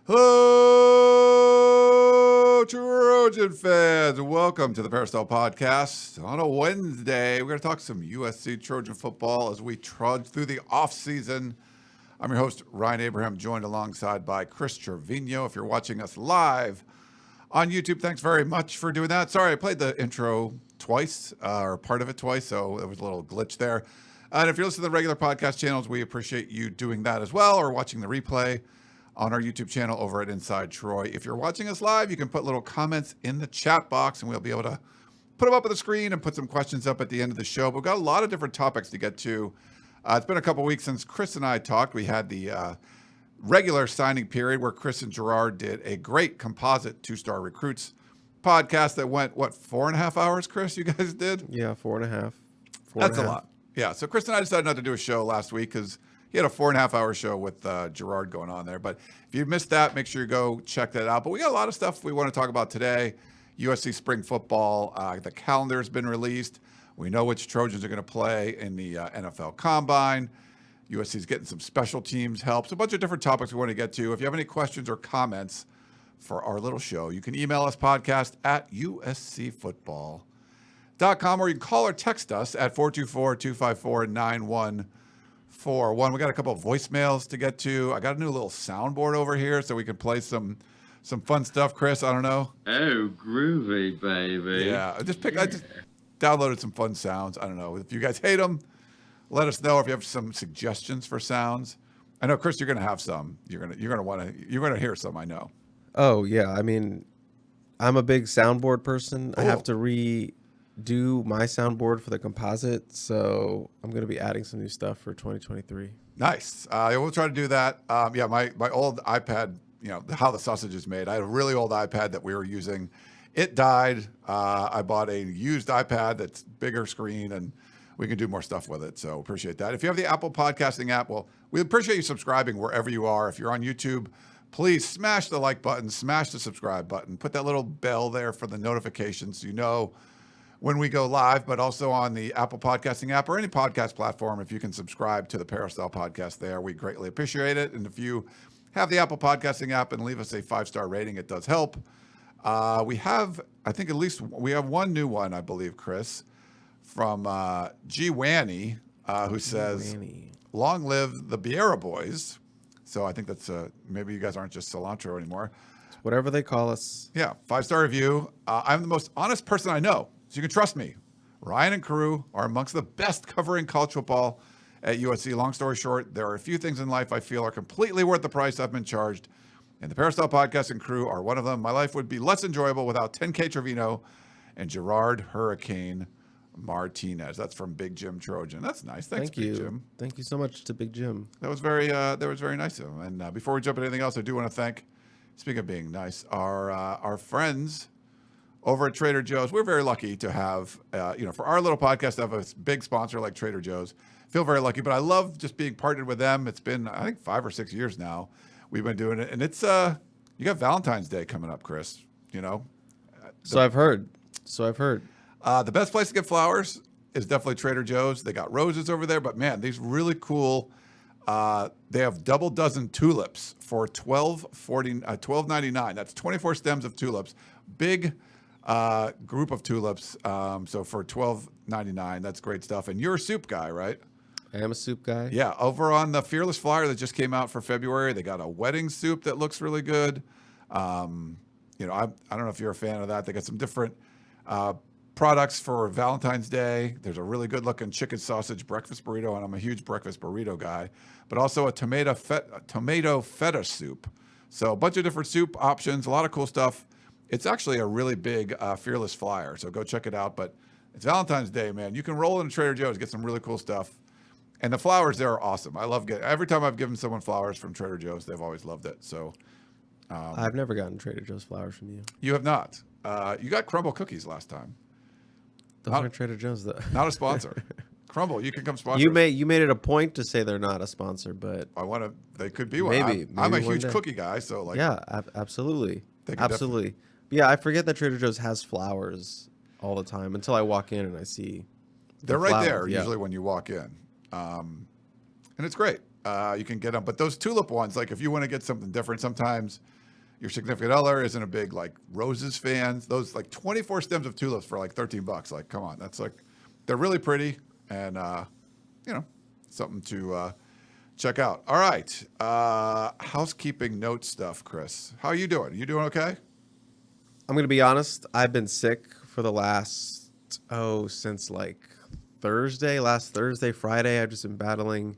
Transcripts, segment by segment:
Hello, Trojan fans, and welcome to the Peristyle Podcast. On a Wednesday, we're going to talk some USC Trojan football as we trudge through the offseason. I'm your host, Ryan Abraham, joined alongside by Chris Trevino. If you're watching us live on YouTube, thanks very much for doing that. Sorry, I played the intro twice, or part of it twice, so there was a little glitch there. And if you're listening to the regular podcast channels, we appreciate you doing that as well, or watching the replay on our YouTube channel over at Inside Troy. If you're watching us live, you can put little comments in the chat box and we'll be able to put them up on the screen and put some questions up at the end of the show. But we've got a lot of different topics to get to. It's been a couple weeks since Chris and I talked. We had the regular signing period where Chris and Gerard did a great composite two-star recruits podcast that went, 4.5 hours, Chris, you guys did? Yeah, 4.5. That's a lot. Yeah, so Chris and I decided not to do a show last week because he had a 4.5 hour show with Gerard going on there. But if you missed that, make sure you go check that out. But we got a lot of stuff we want to talk about today. USC spring football, the calendar has been released. We know which Trojans are going to play in the NFL Combine. USC is getting some special teams help. So a bunch of different topics we want to get to. If you have any questions or comments for our little show, you can email us podcast@uscfootball.com, or you can call or text us at 424-254-9141. We got a couple of voicemails to get to. I got a new little soundboard over here so we can play some fun stuff. Chris, I don't know. Oh, groovy, baby. Yeah, I just downloaded some fun sounds. I don't know. If you guys hate them, let us know. If you have some suggestions for sounds. I know, Chris, you're going to have some. You're going to hear some, I know. Oh, yeah. I mean, I'm a big soundboard person. Cool. I have to redo my soundboard for the composite, so I'm going to be adding some new stuff for 2023. Nice. We'll try to do that. Yeah, my old iPad, how the sausage is made. I had a really old iPad that we were using. It died. I bought a used iPad that's bigger screen, and we can do more stuff with it. So appreciate that. If you have the Apple Podcasting app, well, we appreciate you subscribing wherever you are. If you're on YouTube, please smash the like button, smash the subscribe button, put that little bell there for the notifications so you know when we go live, but also on the Apple Podcasting app or any podcast platform. If you can subscribe to the Peristyle Podcast there, we greatly appreciate it. And if you have the Apple Podcasting app and leave us a 5-star rating, it does help. We have one new one, I believe, Chris, from G. Wanny, who says, "Long live the Biera Boys." So I think that's maybe you guys aren't just cilantro anymore. It's whatever they call us. Yeah, 5-star review. I'm the most honest person I know, so you can trust me. Ryan and crew are amongst the best covering college football at USC. Long story short, there are a few things in life I feel are completely worth the price I've been charged, and the Peristyle Podcast and crew are one of them. My life would be less enjoyable without 10K Trevino and Gerard Hurricane Martinez. That's from Big Jim Trojan. That's nice. Thanks, Big Jim. Thank you so much to Big Jim. That was very nice of him. And before we jump into anything else, I do want to thank, speaking of being nice, our friends over at Trader Joe's. We're very lucky to have, for our little podcast to have a big sponsor like Trader Joe's. Feel very lucky, but I love just being partnered with them. It's been, I think, 5 or 6 years now we've been doing it. And it's, you got Valentine's Day coming up, Chris, So I've heard. The best place to get flowers is definitely Trader Joe's. They got roses over there, but man, these really cool. They have double dozen tulips for $12.99. That's 24 stems of tulips. Big Group of tulips. So for $12.99, that's great stuff. And you're a soup guy, right? I am a soup guy. Yeah, over on the Fearless Flyer that just came out for February, they got a wedding soup that looks really good. I don't know if you're a fan of that. They got some different products for Valentine's Day. There's a really good-looking chicken sausage breakfast burrito, and I'm a huge breakfast burrito guy. But also a tomato feta soup. So a bunch of different soup options, a lot of cool stuff. It's actually a really big Fearless Flyer, so go check it out. But it's Valentine's Day, man. You can roll into Trader Joe's, get some really cool stuff. And the flowers there are awesome. I love every time I've given someone flowers from Trader Joe's, they've always loved it. So I've never gotten Trader Joe's flowers from you. you have not. You got Crumble cookies last time. Those aren't Trader Joe's though. Not a sponsor. Crumble, you can come sponsor. You made it a point to say they're not a sponsor, but I want to. They could be one. Maybe I'm a one huge day. cookie guy, so like. yeah, absolutely, They could absolutely. But yeah, I forget that Trader Joe's has flowers all the time until I walk in and I see. They're right flowers, there yeah. usually when you walk in, and it's great. You can get them, but those tulip ones, like if you want to get something different, sometimes your significant other isn't a big like roses fan. Those like 24 stems of tulips for like $13. Like, come on, that's like they're really pretty and something to check out. All right, housekeeping note stuff, Chris. How are you doing? You doing okay? I'm gonna be honest. I've been sick for the last since like last Thursday, Friday. I've just been battling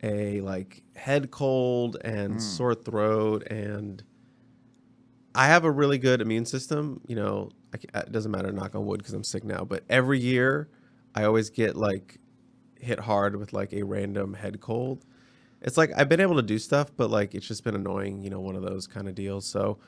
a like head cold and sore throat, and I have a really good immune system. It doesn't matter, knock on wood, because I'm sick now. But every year, I always get like hit hard with like a random head cold. It's like I've been able to do stuff, but like it's just been annoying. One of those kind of deals. So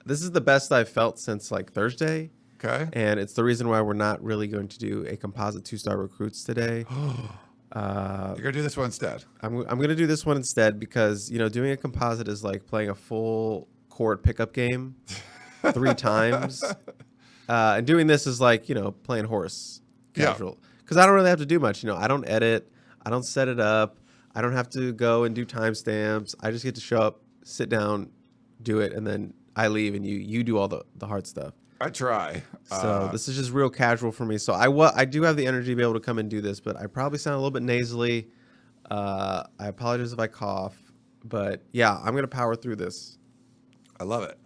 this is the best I've felt since like Thursday. Okay. And it's the reason why we're not really going to do a composite 2-star recruits today. You're gonna do this one instead. I'm going to do this one instead because, doing a composite is like playing a full court pickup game 3 times. And doing this is like, playing horse casual. Because I don't really have to do much. I don't edit. I don't set it up. I don't have to go and do timestamps. I just get to show up, sit down, do it, and then I leave and you do all the hard stuff. I try. So this is just real casual for me. So I do have the energy to be able to come and do this, but I probably sound a little bit nasally. I apologize if I cough, but yeah, I'm going to power through this. I love it.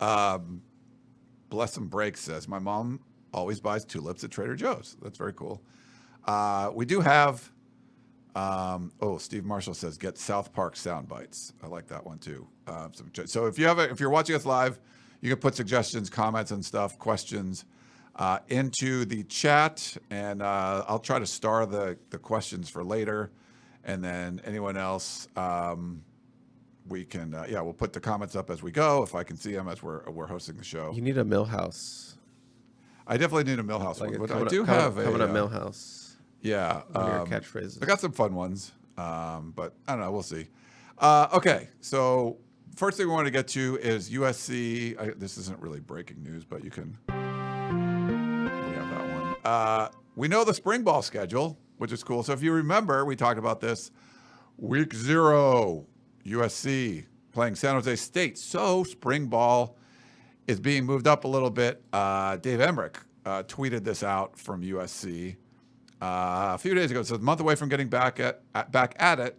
Bless and Break says, my mom always buys tulips at Trader Joe's. That's very cool. We do have, Steve Marshall says, get South Park sound bites. I like that one too. So if you're watching us live, you can put suggestions, comments and stuff, questions into the chat, and I'll try to star the questions for later. And then anyone else, we can, we'll put the comments up as we go, if I can see them as we're hosting the show. You need a Millhouse. I definitely need a Millhouse one, but I do have a Millhouse. Yeah. One of your catchphrases. I got some fun ones, but I don't know. We'll see. Okay, so first thing we want to get to is USC. This isn't really breaking news, but you can. We have that one. We know the spring ball schedule, which is cool. So if you remember, we talked about this. Week 0, USC playing San Jose State. So spring ball is being moved up a little bit. Dave Emmerich tweeted this out from USC a few days ago. It says a month away from getting back at it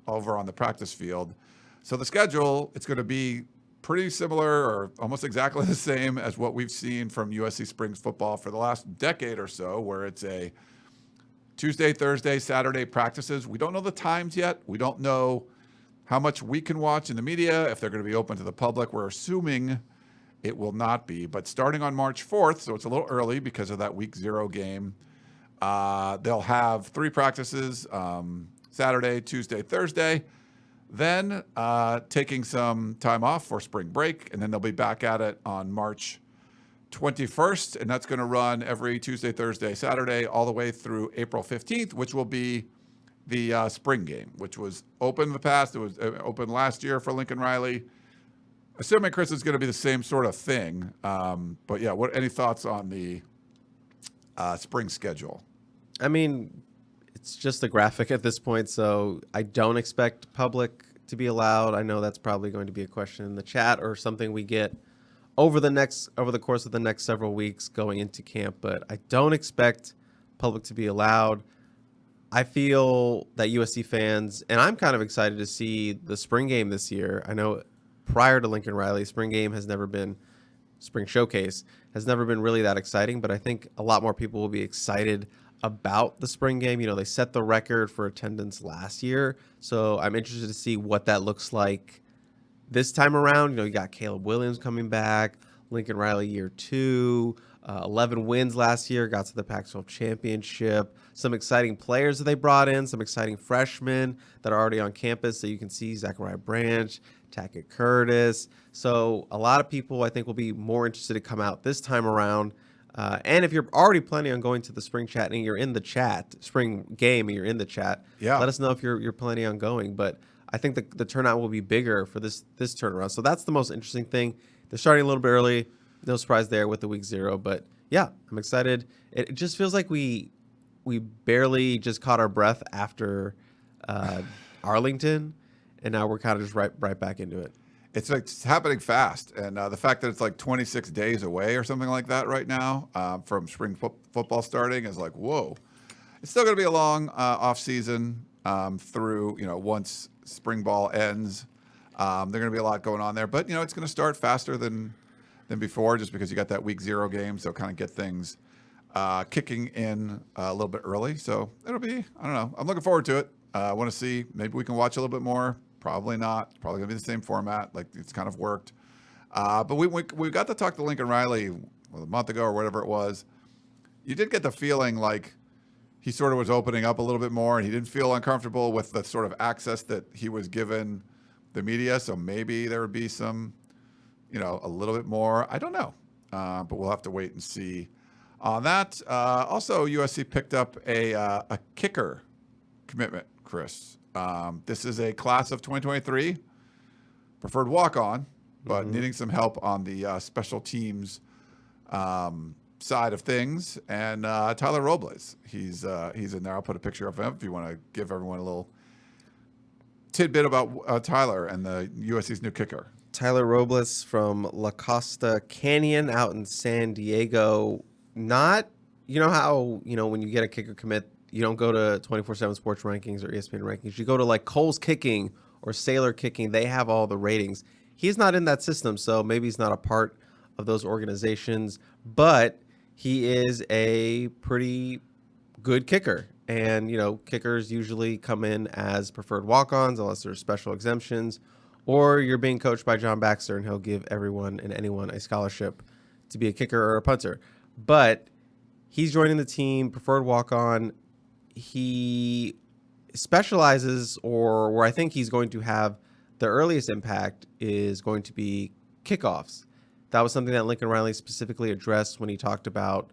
over on the practice field. So the schedule, it's going to be pretty similar or almost exactly the same as what we've seen from USC Springs football for the last decade or so, where it's a Tuesday, Thursday, Saturday practices. We don't know the times yet. We don't know how much we can watch in the media, if they're going to be open to the public. We're assuming it will not be. But starting on March 4th, so it's a little early because of that Week 0 game, they'll have 3 practices, Saturday, Tuesday, Thursday. Then taking some time off for spring break, and then they'll be back at it on March 21st, and that's going to run every Tuesday, Thursday, Saturday, all the way through April 15th, which will be the spring game, which was open in the past. It was open last year for Lincoln Riley. Assuming, Chris, it's going to be the same sort of thing. But yeah, any thoughts on the spring schedule? I mean, it's just a graphic at this point, so I don't expect public to be allowed. I know that's probably going to be a question in the chat or something we get over the course of the next several weeks going into camp, but I don't expect public to be allowed. I feel that USC fans, and I'm kind of excited to see the spring game this year. I know prior to Lincoln Riley, spring showcase has never been really that exciting, but I think a lot more people will be excited about the spring game. They set the record for attendance last year, so I'm interested to see what that looks like this time around. You got Caleb Williams coming back, Lincoln Riley year 2, 11 wins last year, got to the Pac-12 championship, some exciting players that they brought in, some exciting freshmen that are already on campus that you can see, Zachariah Branch, Tackett Curtis. So a lot of people, I think, will be more interested to come out this time around. And if you're already planning on going to the spring chat and you're in the chat, spring game and you're in the chat, let us know if you're planning on going. But I think the turnout will be bigger for this turnaround. So that's the most interesting thing. They're starting a little bit early. No surprise there with the week 0. But yeah, I'm excited. It just feels like we barely just caught our breath after Arlington, and now we're kind of just right back into it. It's happening fast, and the fact that it's like 26 days away or something like that right now from spring football starting is like, whoa. It's still going to be a long off season through, once spring ball ends. There's going to be a lot going on there, but it's going to start faster than before, just because you got that week 0 game, so kind of get things kicking in a little bit early. So it'll be, I don't know. I'm looking forward to it. I want to see, maybe we can watch a little bit more. Probably not. It's probably going to be the same format. Like, it's kind of worked. But we got to talk to Lincoln Riley a month ago or whatever it was. You did get the feeling like he sort of was opening up a little bit more, and he didn't feel uncomfortable with the sort of access that he was given the media. So maybe there would be some, a little bit more. I don't know. But we'll have to wait and see on that. Also, USC picked up a kicker commitment, Chris. This is a class of 2023, preferred walk-on, but needing some help on the special teams side of things. And Tyler Robles, he's in there. I'll put a picture of him if you want to give everyone a little tidbit about Tyler and the USC's new kicker. Tyler Robles from La Costa Canyon out in San Diego. Not, how, when you get a kicker commit, you don't go to 24/7 Sports Rankings or ESPN Rankings. You go to like Cole's Kicking or Sailor Kicking. They have all the ratings. He's not in that system, so maybe he's not a part of those organizations, but he is a pretty good kicker. And, kickers usually come in as preferred walk-ons unless there's special exemptions, or you're being coached by John Baxter and he'll give everyone and anyone a scholarship to be a kicker or a punter. But he's joining the team, preferred walk-on. He specializes, or where I think he's going to have the earliest impact is going to be kickoffs. That was something that Lincoln Riley specifically addressed when he talked about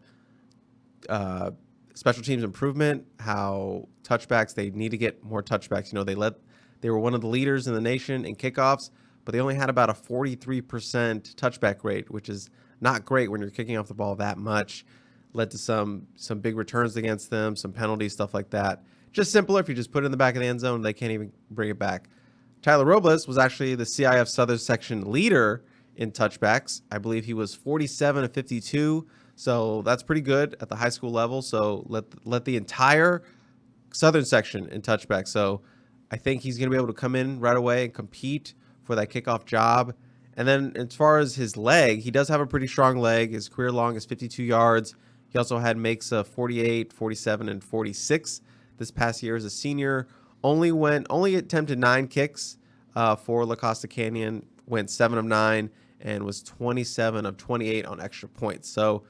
special teams improvement, how touchbacks, they need to get more touchbacks. They were one of the leaders in the nation in kickoffs, but they only had about a 43% touchback rate, which is not great when you're kicking off the ball that much. Led to some big returns against them, some penalties, stuff like that. Just simpler if you just put it in the back of the end zone, they can't even bring it back. Tyler Robles was actually the CIF Southern Section leader in touchbacks. I believe he was 47 of 52, so that's pretty good at the high school level. So let the entire Southern Section in touchbacks. So I think he's going to be able to come in right away and compete for that kickoff job. And then as far as his leg, he does have a pretty strong leg. His career long is 52 yards. He also had makes of 48, 47, and 46 this past year as a senior. Only attempted 9 kicks for La Costa Canyon, went 7 of 9, and was 27 of 28 on extra points. So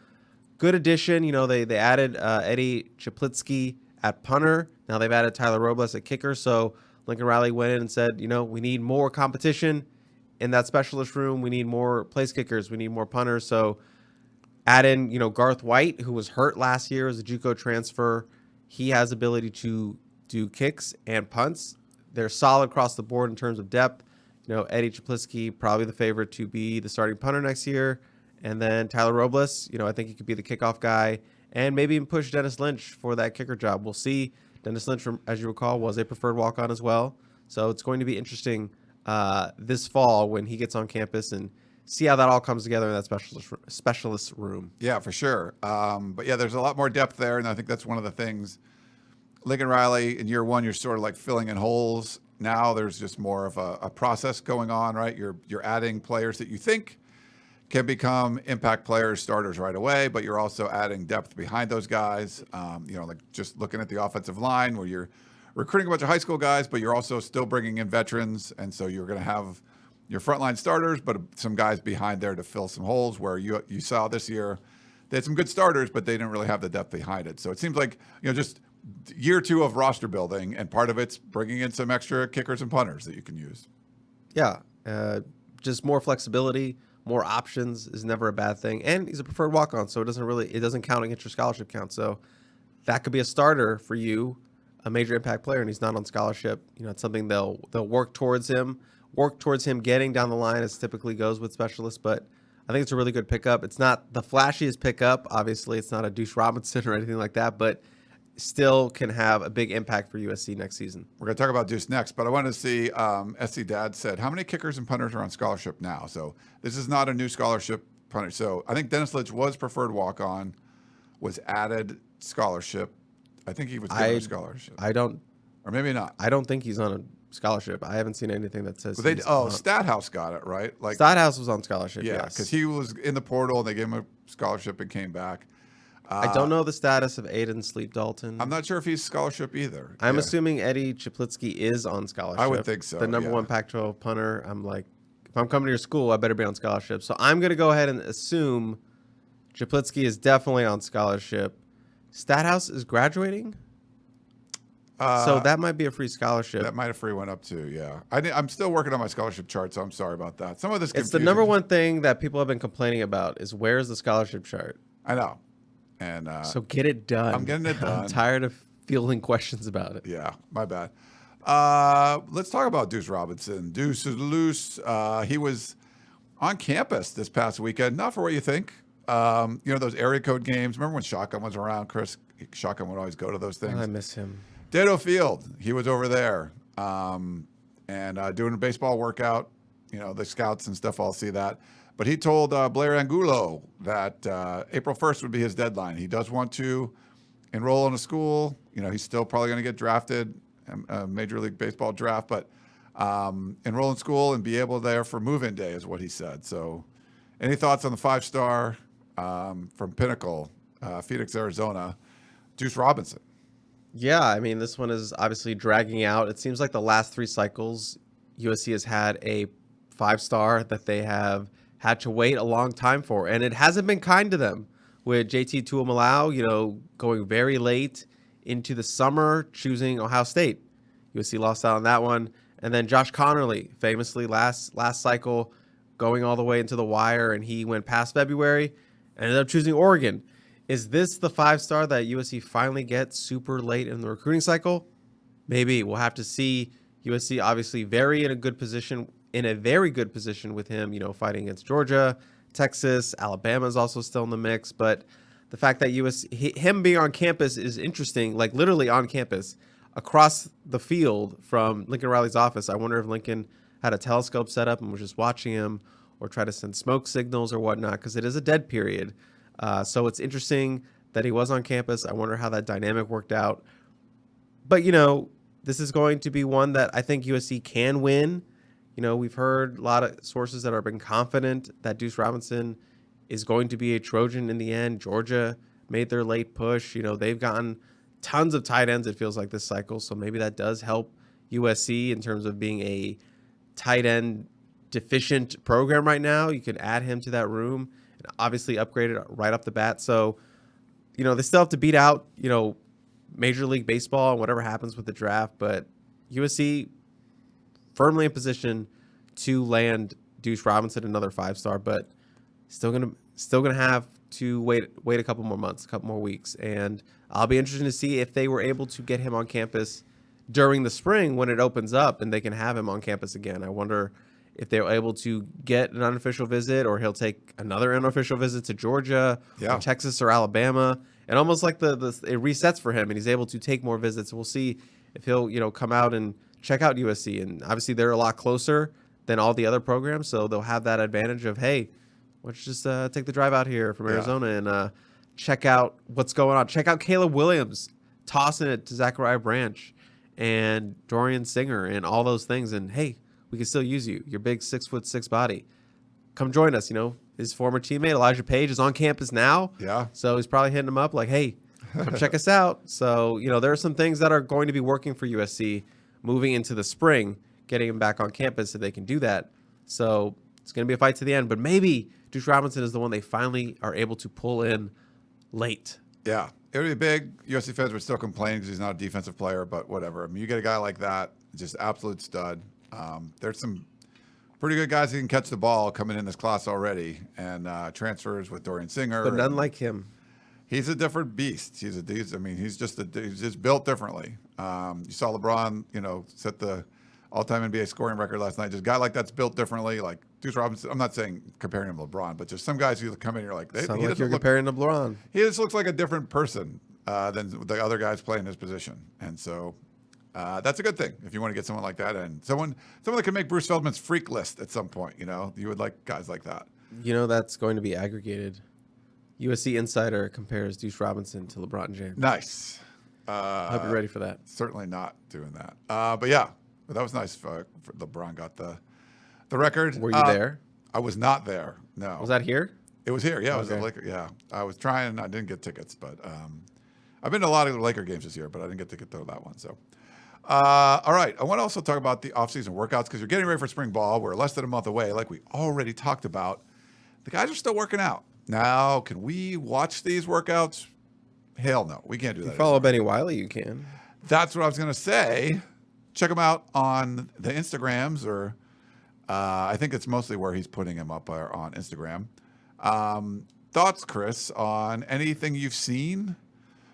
good addition. They added Eddie Chaplitsky at punter. Now they've added Tyler Robles at kicker. So Lincoln Riley went in and said, we need more competition in that specialist room. We need more place kickers. We need more punters. So add in, Garth White, who was hurt last year as a JUCO transfer. He has ability to do kicks and punts. They're solid across the board in terms of depth. Eddie Chaplitsky, probably the favorite to be the starting punter next year. And then Tyler Robles, I think he could be the kickoff guy and maybe even push Dennis Lynch for that kicker job. We'll see. Dennis Lynch, as you recall, was a preferred walk-on as well. So it's going to be interesting this fall when he gets on campus and see how that all comes together in that specialist room. Yeah, for sure. But yeah, there's a lot more depth there, and I think that's one of the things. Lincoln Riley, in year one, you're sort of like filling in holes. Now there's just more of a process going on, right? You're adding players that you think can become impact players, starters right away, but you're also adding depth behind those guys. Like just looking at the offensive line where you're recruiting a bunch of high school guys, but you're also still bringing in veterans, and so you're going to have your frontline starters, but some guys behind there to fill some holes where you saw this year they had some good starters, but they didn't really have the depth behind it. So it seems like just year two of roster building, and part of it's bringing in some extra kickers and punters that you can use. Yeah, just more flexibility, more options is never a bad thing. And he's a preferred walk-on, so it doesn't count against your scholarship count. So that could be a starter for you, a major impact player, and he's not on scholarship. It's something they'll work towards him getting down the line, as typically goes with specialists. But I think it's a really good pickup. It's not the flashiest pickup. Obviously, it's not a Duce Robinson or anything like that, but still can have a big impact for USC next season. We're going to talk about Deuce next, but I wanted to see, SC Dad said, how many kickers and punters are on scholarship now? So this is not a new scholarship punter. So I think Dennis Litch was preferred walk-on, was added scholarship. I think he was given a scholarship. Or maybe not. I don't think he's on a scholarship. I haven't seen anything that says Stathouse got it, right? Like Stathouse was on scholarship, yeah, because he was in the portal and they gave him a scholarship and came back. I don't know the status of Aiden Sleep Dalton. I'm not sure if he's scholarship either. I'm assuming Eddie Chaplitsky is on scholarship. I would think so. The number one Pac-12 punter. I'm like, if I'm coming to your school, I better be on scholarship. So I'm going to go ahead and assume Chaplitsky is definitely on scholarship. Stathouse is graduating? So that might be a free scholarship. That might have free one up too, yeah. I'm still working on my scholarship chart, so I'm sorry about that. Some of this It's the number one thing that people have been complaining about is where's the scholarship chart? I know. And so get it done. I'm getting it done. I'm tired of fielding questions about it. Yeah, my bad. Let's talk about Duce Robinson. Deuce is loose. He was on campus this past weekend. Not for what you think. Those area code games. Remember when Shotgun was around, Chris? Shotgun would always go to those things. I miss him. Ditto Field. He was over there and doing a baseball workout. The scouts and stuff all see that. But he told Blair Angulo that April 1st would be his deadline. He does want to enroll in a school. He's still probably going to get drafted, a Major League Baseball draft, but enroll in school and be able there for move-in day is what he said. So any thoughts on the 5-star from Pinnacle, Phoenix, Arizona, Duce Robinson? Yeah, I mean, this one is obviously dragging out. It seems like the last 3 cycles, USC has had a 5-star that they have had to wait a long time for, and it hasn't been kind to them. With JT Tuimalau, going very late into the summer, choosing Ohio State. USC lost out on that one. And then Josh Connerly, famously last cycle, going all the way into the wire, and he went past February, ended up choosing Oregon. Is this the 5-star that USC finally gets super late in the recruiting cycle? Maybe. We'll have to see. USC obviously in a very good position with him, fighting against Georgia, Texas, Alabama is also still in the mix. But the fact that him being on campus is interesting, like literally on campus, across the field from Lincoln Riley's office. I wonder if Lincoln had a telescope set up and was just watching him, or try to send smoke signals or whatnot, because it is a dead period. So it's interesting that he was on campus. I wonder how that dynamic worked out. But, this is going to be one that I think USC can win. We've heard a lot of sources that have been confident that Duce Robinson is going to be a Trojan in the end. Georgia made their late push. They've gotten tons of tight ends, it feels like, this cycle. So maybe that does help USC in terms of being a tight end deficient program right now. You could add him to that room and obviously upgrade it right off the bat. So, they still have to beat out, Major League Baseball and whatever happens with the draft. But USC firmly in position to land Duce Robinson, another 5-star, but still gonna have to wait a couple more months, a couple more weeks, and I'll be interested to see if they were able to get him on campus during the spring when it opens up and they can have him on campus again. I wonder if they were able to get an unofficial visit, or he'll take another unofficial visit to Georgia, or Texas, or Alabama, and almost like it resets for him and he's able to take more visits. We'll see if he'll come out and check out USC, and obviously they're a lot closer than all the other programs. So they'll have that advantage of, hey, let's just take the drive out here from Arizona and check out what's going on. Check out Caleb Williams tossing it to Zachariah Branch and Dorian Singer and all those things. And, hey, we can still use you. Your big 6'6" body. Come join us. His former teammate, Elijah Page, is on campus now. Yeah. So he's probably hitting him up like, hey, come check us out. So, there are some things that are going to be working for USC moving into the spring, getting him back on campus so they can do that. So it's going to be a fight to the end. But maybe Duce Robinson is the one they finally are able to pull in late. Yeah. It would be big. USC fans were still complaining because he's not a defensive player, but whatever. I mean, you get a guy like that, just absolute stud. There's some pretty good guys who can catch the ball coming in this class already, and transfers with Dorian Singer. But none like him. He's a different beast. He's just built differently. You saw LeBron, set the all-time NBA scoring record last night. Just a guy like that's built differently, like Duce Robinson. I'm not saying comparing him to LeBron, but just some guys who come in and you're like, Sound like you're comparing to LeBron. He just looks like a different person than the other guys playing his position. And so that's a good thing if you want to get someone like that. And someone that can make Bruce Feldman's freak list at some point, you would like guys like that. That's going to be aggregated. USC Insider compares Duce Robinson to LeBron James. Nice. I hope you're ready for that. Certainly not doing that. But yeah, that was nice. For LeBron got the record. Were you there? I was not there. No. Was that here? It was here. Yeah, it was Okay. a Laker. Yeah, I was trying. I didn't get tickets, but I've been to a lot of the Laker games this year, but I didn't get to that one. So, all right. I want to also talk about the offseason workouts because you're getting ready for spring ball. We're less than a month away, like we already talked about. The guys are still working out. Now, can we watch these workouts? Hell no, we can't do that. You follow Benny Wiley, you can. That's what I was going to say. Check him out on the Instagrams, or I think it's mostly where he's putting him up on Instagram. Thoughts, Chris, on anything you've seen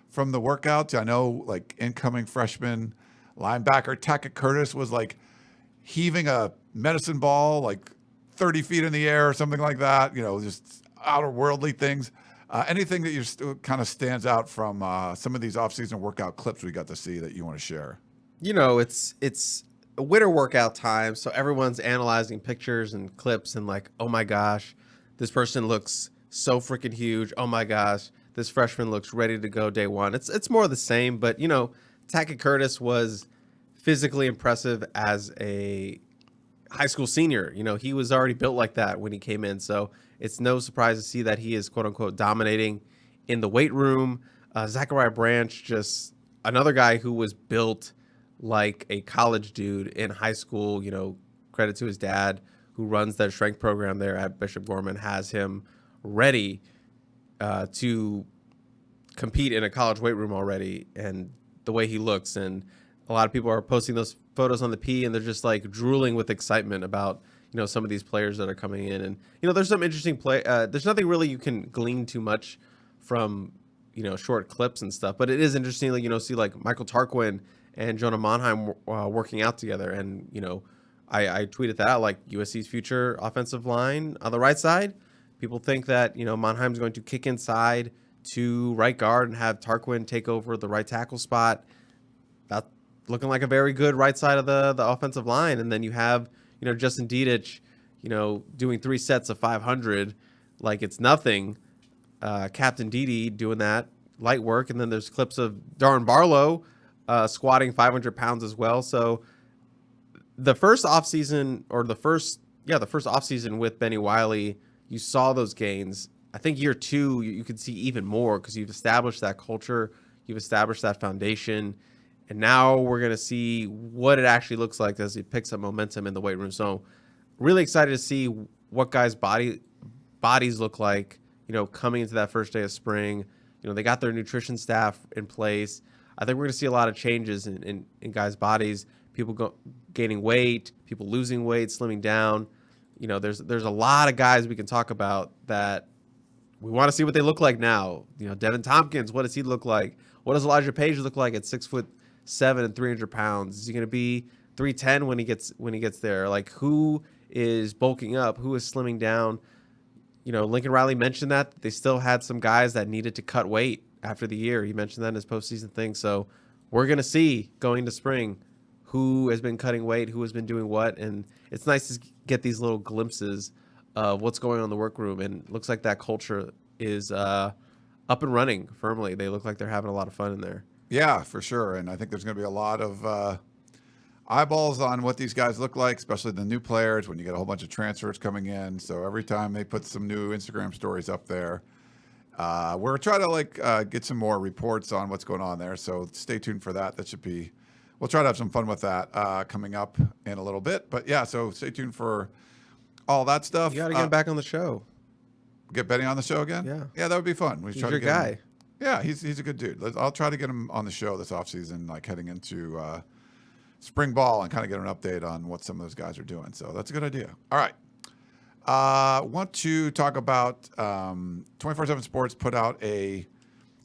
from the workouts? I know, like, incoming freshman linebacker Tackett Curtis was, like, heaving a medicine ball, like, 30 feet in the air or something like that, just outer-worldly things. Anything that you kind of stands out from some of these off-season workout clips we got to see that you want to share? It's a winter workout time, so everyone's analyzing pictures and clips and like, oh my gosh, this person looks so freaking huge. Oh my gosh, this freshman looks ready to go day one. It's more of the same, but Tackett Curtis was physically impressive as a high school senior. He was already built like that when he came in, so it's no surprise to see that he is quote unquote dominating in the weight room. Zachariah Branch, just another guy who was built like a college dude in high school. Credit to his dad who runs that strength program there at Bishop Gorman, has him ready to compete in a college weight room already. And the way he looks, and a lot of people are posting those photos on the P, and they're just like drooling with excitement about some of these players that are coming in. And there's some interesting play. There's nothing really you can glean too much from short clips and stuff, but it is interesting, like see like Michael Tarquin and Jonah Monheim working out together. And I tweeted that out, like USC's future offensive line on the right side. People think that Monheim's going to kick inside to right guard and have Tarquin take over the right tackle spot. That's looking like a very good right side of the offensive line. And then you have Justin Dedich, doing 3 sets of 500 like it's nothing. Captain Dede doing that light work, and then there's clips of Darren Barlow squatting 500 pounds as well. So the first offseason with Benny Wiley, you saw those gains. I think year 2 you could see even more because you've established that culture, you've established that foundation, and now we're going to see what it actually looks like as he picks up momentum in the weight room. So really excited to see what guys' bodies look like, coming into that first day of spring. They got their nutrition staff in place. I think we're going to see a lot of changes in guys' bodies, people gaining weight, people losing weight, slimming down. There's a lot of guys we can talk about that we want to see what they look like now. Devin Tompkins, what does he look like? What does Elijah Page look like at 6'7" and 300 pounds? Is he going to be 310 when he gets there? Like, who is bulking up? Who is slimming down? Lincoln Riley mentioned that they still had some guys that needed to cut weight after the year. He mentioned that in his postseason thing. So we're going to see going to spring who has been cutting weight, who has been doing what. And it's nice to get these little glimpses of what's going on in the workroom, and looks like that culture is up and running firmly. They look like they're having a lot of fun in there. Yeah, for sure. And I think there's going to be a lot of eyeballs on what these guys look like, especially the new players when you get a whole bunch of transfers coming in. So every time they put some new Instagram stories up there, we're trying to get some more reports on what's going on there. So stay tuned for that. That should be, we'll try to have some fun with that coming up in a little bit. But yeah, so stay tuned for all that stuff. You got to get him back on the show. Get Benny on the show again? Yeah, that would be fun. He's your guy. Yeah, he's a good dude. I'll try to get him on the show this offseason, like heading into spring ball, and kind of get an update on what some of those guys are doing. So that's a good idea. All right. Want to talk about 24/7 Sports put out a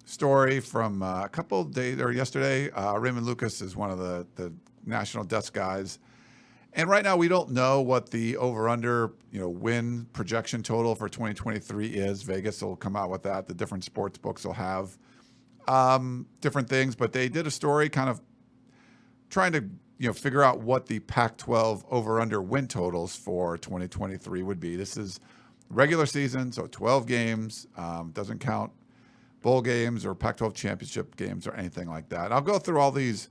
story from a couple of days or yesterday. Raymond Lucas is one of the national desk guys. And right now we don't know what the over-under, win projection total for 2023 is. Vegas will come out with that. The different sports books will have different things, but they did a story kind of trying to figure out what the Pac-12 over-under win totals for 2023 would be. This is regular season, so 12 games. Doesn't count bowl games or Pac-12 championship games or anything like that. I'll go through all these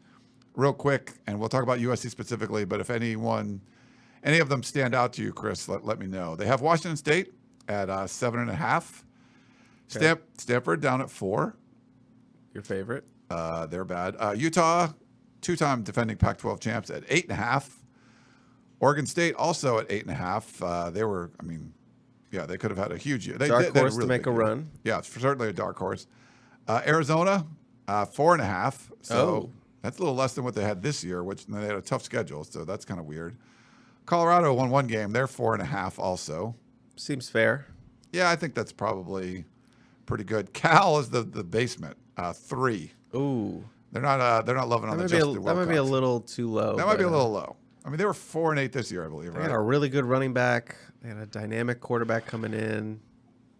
real quick, and we'll talk about USC specifically, but if any of them stand out to you, Chris, let me know. They have Washington State at 7.5. Okay. Stanford down at 4. Your favorite? They're bad. Utah, two-time defending Pac-12 champs, at 8.5. Oregon State also at 8.5. They could have had a huge year. Dark horse to make a run. Yeah, it's certainly a dark horse. Arizona, 4.5. So that's a little less than what they had this year, which they had a tough schedule, so that's kind of weird. Colorado won one game. They're 4.5 also. Seems fair. Yeah, I think that's probably pretty good. Cal is the basement, 3. Ooh. They're not loving on the Justin Wilcox. That might be a little too low. That might be a little low. I mean, they were 4-8 this year, I believe, They right? had a really good running back. They had a dynamic quarterback coming in.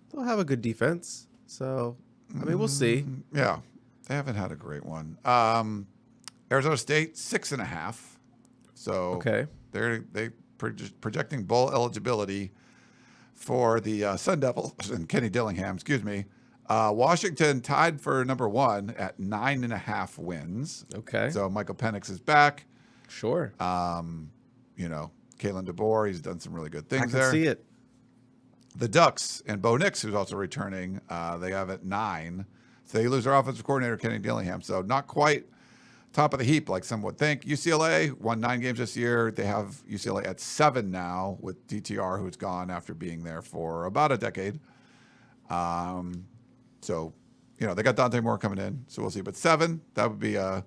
They'll have a good defense. So, we'll see. Yeah, they haven't had a great one. Arizona State, 6.5. So okay, they're projecting bowl eligibility for the Sun Devils and Kenny Dillingham. Excuse me. Washington tied for number 1 at 9.5 wins. Okay. So Michael Penix is back. Sure. Kalen DeBoer, he's done some really good things there. I can see it. The Ducks and Bo Nix, who's also returning, they have at 9. So they lose their offensive coordinator, Kenny Dillingham. So not quite top of the heap like some would think. UCLA won 9 games this year. They have UCLA at 7 now with DTR, who's gone after being there for about a decade. So, they got Dante Moore coming in, so we'll see. But 7, that would be a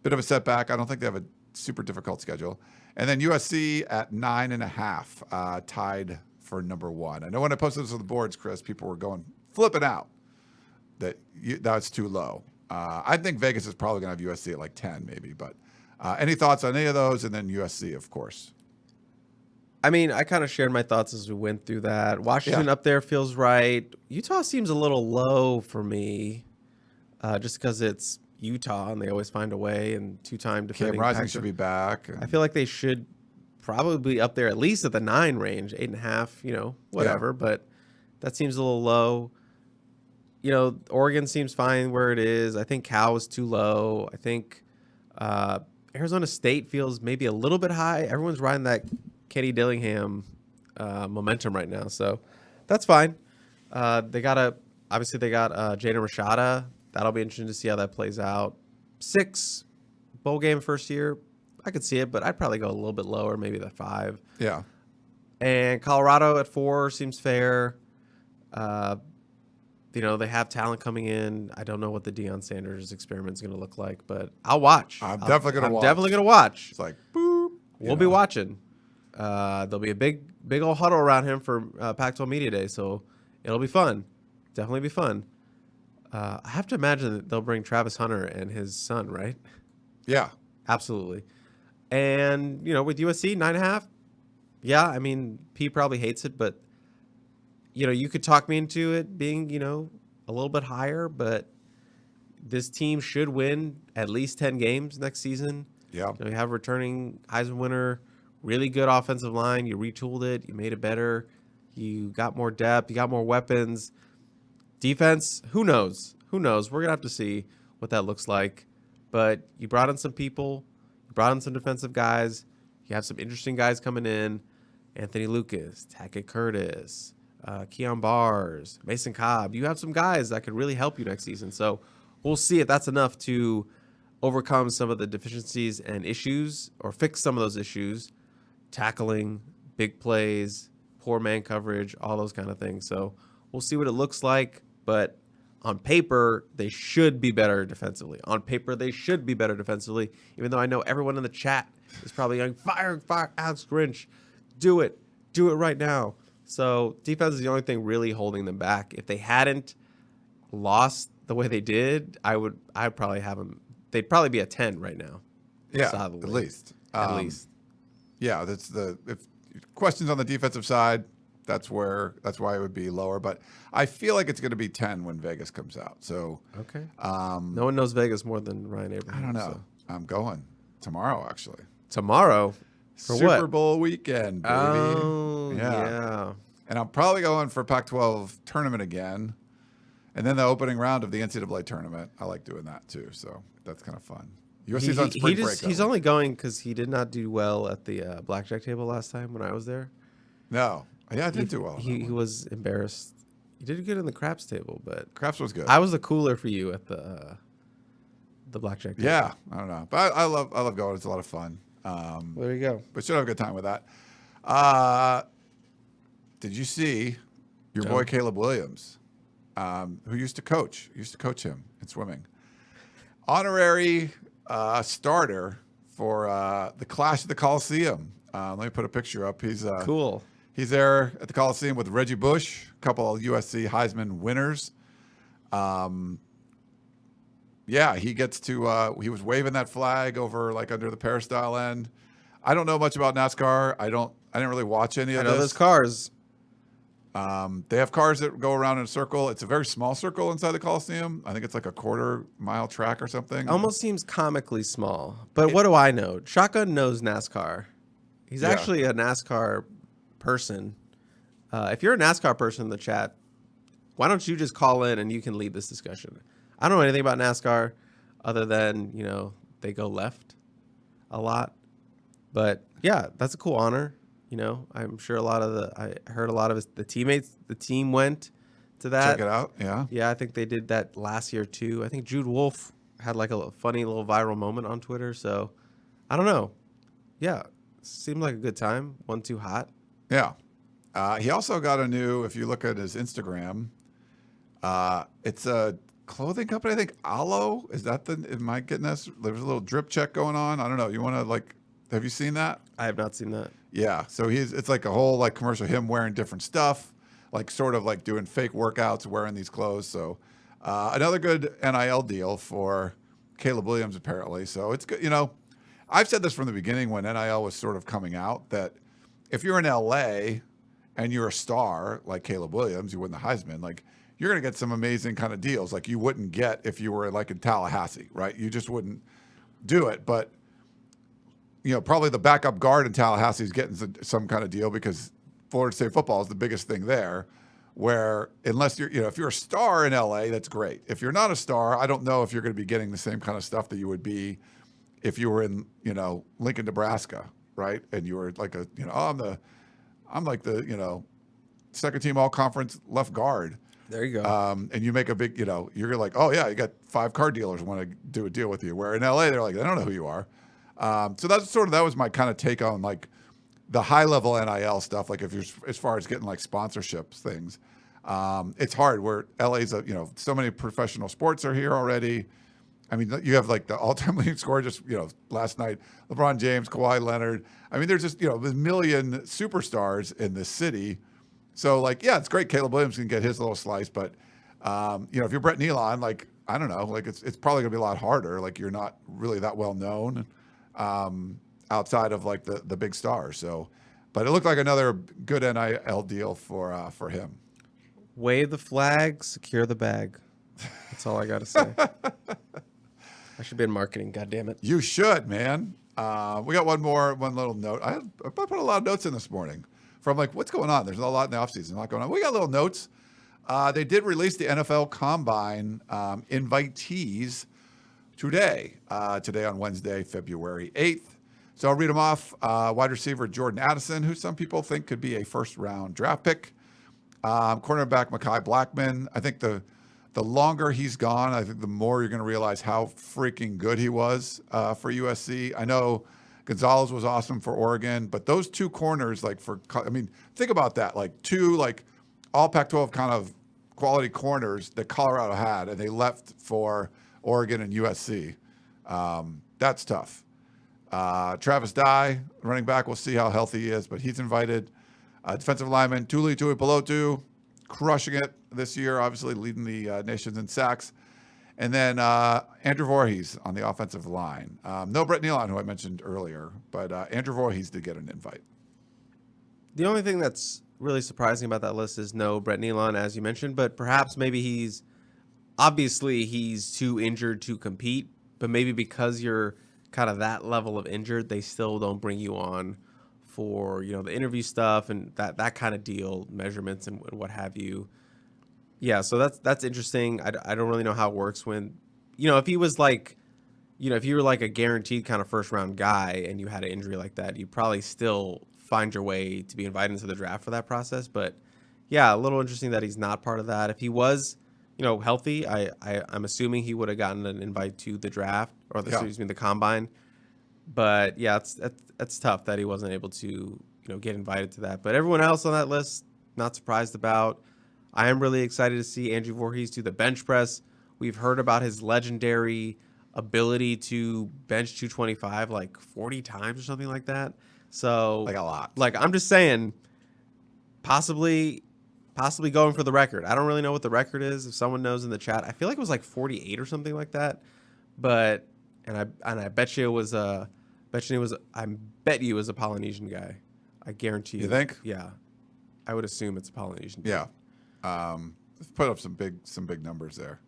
bit of a setback. I don't think they have a super difficult schedule. And then USC at 9.5, tied for number 1. I know when I posted this on the boards, Chris, people were flipping out that's too low. I think Vegas is probably going to have USC at like 10 maybe. But any thoughts on any of those? And then USC, of course. I mean, I kind of shared my thoughts as we went through that. Washington up there feels right. Utah seems a little low for me, just because it's Utah and they always find a way, and 2-time defending. Cam Rising should be back. I feel like they should probably be up there at least at the 9 range, 8.5, whatever. Yeah. But that seems a little low. Oregon seems fine where it is. I think Cal is too low. I think Arizona State feels maybe a little bit high. Everyone's riding that Kenny Dillingham momentum right now, so that's fine. They got Jaden Rashada. That'll be interesting to see how that plays out. 6 bowl game first year, I could see it, but I'd probably go a little bit lower, maybe the 5. Yeah. And Colorado at 4 seems fair. They have talent coming in. I don't know what the Deion Sanders experiment is going to look like, but I'll watch. I'm definitely going to watch. It's like, boop. We'll be watching. There'll be a big old huddle around him for Pac-12 Media Day, so it'll be fun. Definitely be fun. I have to imagine that they'll bring Travis Hunter and his son, right? Yeah. Absolutely. And, with USC, 9.5, yeah, I mean, P probably hates it, but, you could talk me into it being, a little bit higher, but this team should win at least 10 games next season. Yeah. You have returning Heisman winner really good offensive line. You retooled it. You made it better. You got more depth. You got more weapons. Defense, who knows? Who knows? We're going to have to see what that looks like. But you brought in some people. You brought in some defensive guys. You have some interesting guys coming in. Anthony Lucas, Tackett Curtis, Keon Bars, Mason Cobb. You have some guys that could really help you next season. So we'll see if that's enough to overcome some of the deficiencies and issues or fix some of those issues. Tackling, big plays, poor man coverage, all those kind of things. So we'll see what it looks like. But on paper, they should be better defensively. On paper, they should be better defensively, even though I know everyone in the chat is probably going, fire Alex Grinch. Do it right now. So defense is the only thing really holding them back. If they hadn't lost the way they did, I'd probably have them. They'd probably be a 10 right now. Yeah, solidly. at least. At least. Yeah, if questions on the defensive side, that's why it would be lower. But I feel like it's going to be 10 when Vegas comes out. So okay. No one knows Vegas more than Ryan Abraham. I don't know. So. I'm going tomorrow, actually. Tomorrow. For Super what? Bowl weekend, baby. Oh, yeah. And I'm probably going for Pac-12 tournament again. And then the opening round of the NCAA tournament. I like doing that too. So that's kind of fun. USC's on spring break. He's only going because he did not do well at the blackjack table last time when I was there. No. Yeah, I did do well. He was embarrassed. He did good in the craps table, but Craps was good. I was the cooler for you at the blackjack table. Yeah, I don't know. But I love going. It's a lot of fun. There you go. But should have a good time with that. Did you see your boy Caleb Williams, who used to coach him in swimming? Honorary starter for the Clash at the Coliseum. Let me put a picture up. He's Cool. He's there at the Coliseum with Reggie Bush, a couple of USC Heisman winners. Yeah, he gets to. He was waving that flag over like under the Peristyle end. I don't know much about NASCAR. I didn't really watch any of this. I know there's cars. They have cars that go around in a circle. It's a very small circle inside the Coliseum. I think it's like a quarter-mile track or something. Almost seems comically small. But what do I know? Shotgun knows NASCAR. He's actually a NASCAR person. If you're a NASCAR person in the chat, why don't you just call in and you can lead this discussion? I don't know anything about NASCAR other than, they go left a lot. But yeah, that's a cool honor. I'm sure I heard a lot of the team went to that. Check it out. Yeah. Yeah, I think they did that last year too. I think Jude Wolf had like a funny little viral moment on Twitter. So I don't know. Yeah. Seemed like a good time. Wasn't too hot. Yeah. He also got a new, if you look at his Instagram, it's a clothing company. I think Alo. Is that am I getting this? There's a little drip check going on. I don't know. You want to have you seen that? I have not seen that. Yeah. So it's like a whole commercial, him wearing different stuff, sort of doing fake workouts, wearing these clothes. So another good NIL deal for Caleb Williams, apparently. So it's good. I've said this from the beginning when NIL was sort of coming out that if you're in LA and you're a star like Caleb Williams, you win the Heisman, you're going to get some amazing kind of deals like you wouldn't get if you were in Tallahassee, right? You just wouldn't do it. But, probably the backup guard in Tallahassee is getting some kind of deal because Florida State football is the biggest thing there, where unless you're, if you're a star in LA, that's great. If you're not a star, I don't know if you're going to be getting the same kind of stuff that you would be if you were in, Lincoln, Nebraska, right? And you were I'm like the second team all conference left guard. There you go. And you make a big, you're like, oh yeah, you got 5 car dealers want to do a deal with you. Where in LA, they're like, they don't know who you are. So that was my kind of take on the high level NIL stuff. If you're as far as getting sponsorships things, it's hard. Where LA's so many professional sports are here already. I mean, you have the all-time leading scorer just, last night, LeBron James, Kawhi Leonard. I mean, there's just, a million superstars in this city. So, yeah, it's great Caleb Williams can get his little slice. But, if you're Brett Nealon, I don't know, it's probably going to be a lot harder. You're not really that well known outside of, the big stars. So, but it looked like another good NIL deal for him. Wave the flag, secure the bag. That's all I got to say. I should be in marketing, God damn it. You should, man. We got one little note. I put a lot of notes in this morning from like what's going on. There's a lot in the offseason, a lot going on. We got little notes. They did release the NFL Combine invitees today on Wednesday, February 8th. So I'll read them off. Wide receiver Jordan Addison, who some people think could be a first-round draft pick. Cornerback Mekhi Blackman. I think the longer he's gone, I think the more you're going to realize how freaking good he was for USC. I know Gonzalez was awesome for Oregon, but those two corners, think about that. Like two, all Pac-12 kind of quality corners that Colorado had, and they left for Oregon and USC. That's tough. Travis Dye, running back, we'll see how healthy he is, but he's invited. Defensive lineman Tuli Tuipulotu, crushing it this year, obviously leading the nations in sacks. And then Andrew Voorhees on the offensive line. No Brett Nealon, who I mentioned earlier, but Andrew Voorhees did get an invite. The only thing that's really surprising about that list is no Brett Nealon, as you mentioned, but perhaps maybe he's too injured to compete, but maybe because you're kind of that level of injured, they still don't bring you on for, the interview stuff and that kind of deal, measurements and what have you. Yeah, so that's interesting. I don't really know how it works when, if he was like, if you were like a guaranteed kind of first round guy and you had an injury like that, you'd probably still find your way to be invited into the draft for that process. But yeah, a little interesting that he's not part of that. If he was, healthy, I'm assuming he would have gotten an invite to the draft or the combine. But yeah, it's tough that he wasn't able to, get invited to that. But everyone else on that list, not surprised about. I am really excited to see Andrew Voorhees do the bench press. We've heard about his legendary ability to bench 225 like 40 times or something like that. So Like a lot. I'm just saying, possibly going for the record. I don't really know what the record is. If someone knows in the chat, I feel like it was like 48 or something like that. But I bet you it was I bet you it was a Polynesian guy. I guarantee You think? Yeah, I would assume it's a Polynesian. Yeah. Let's put up some big numbers there.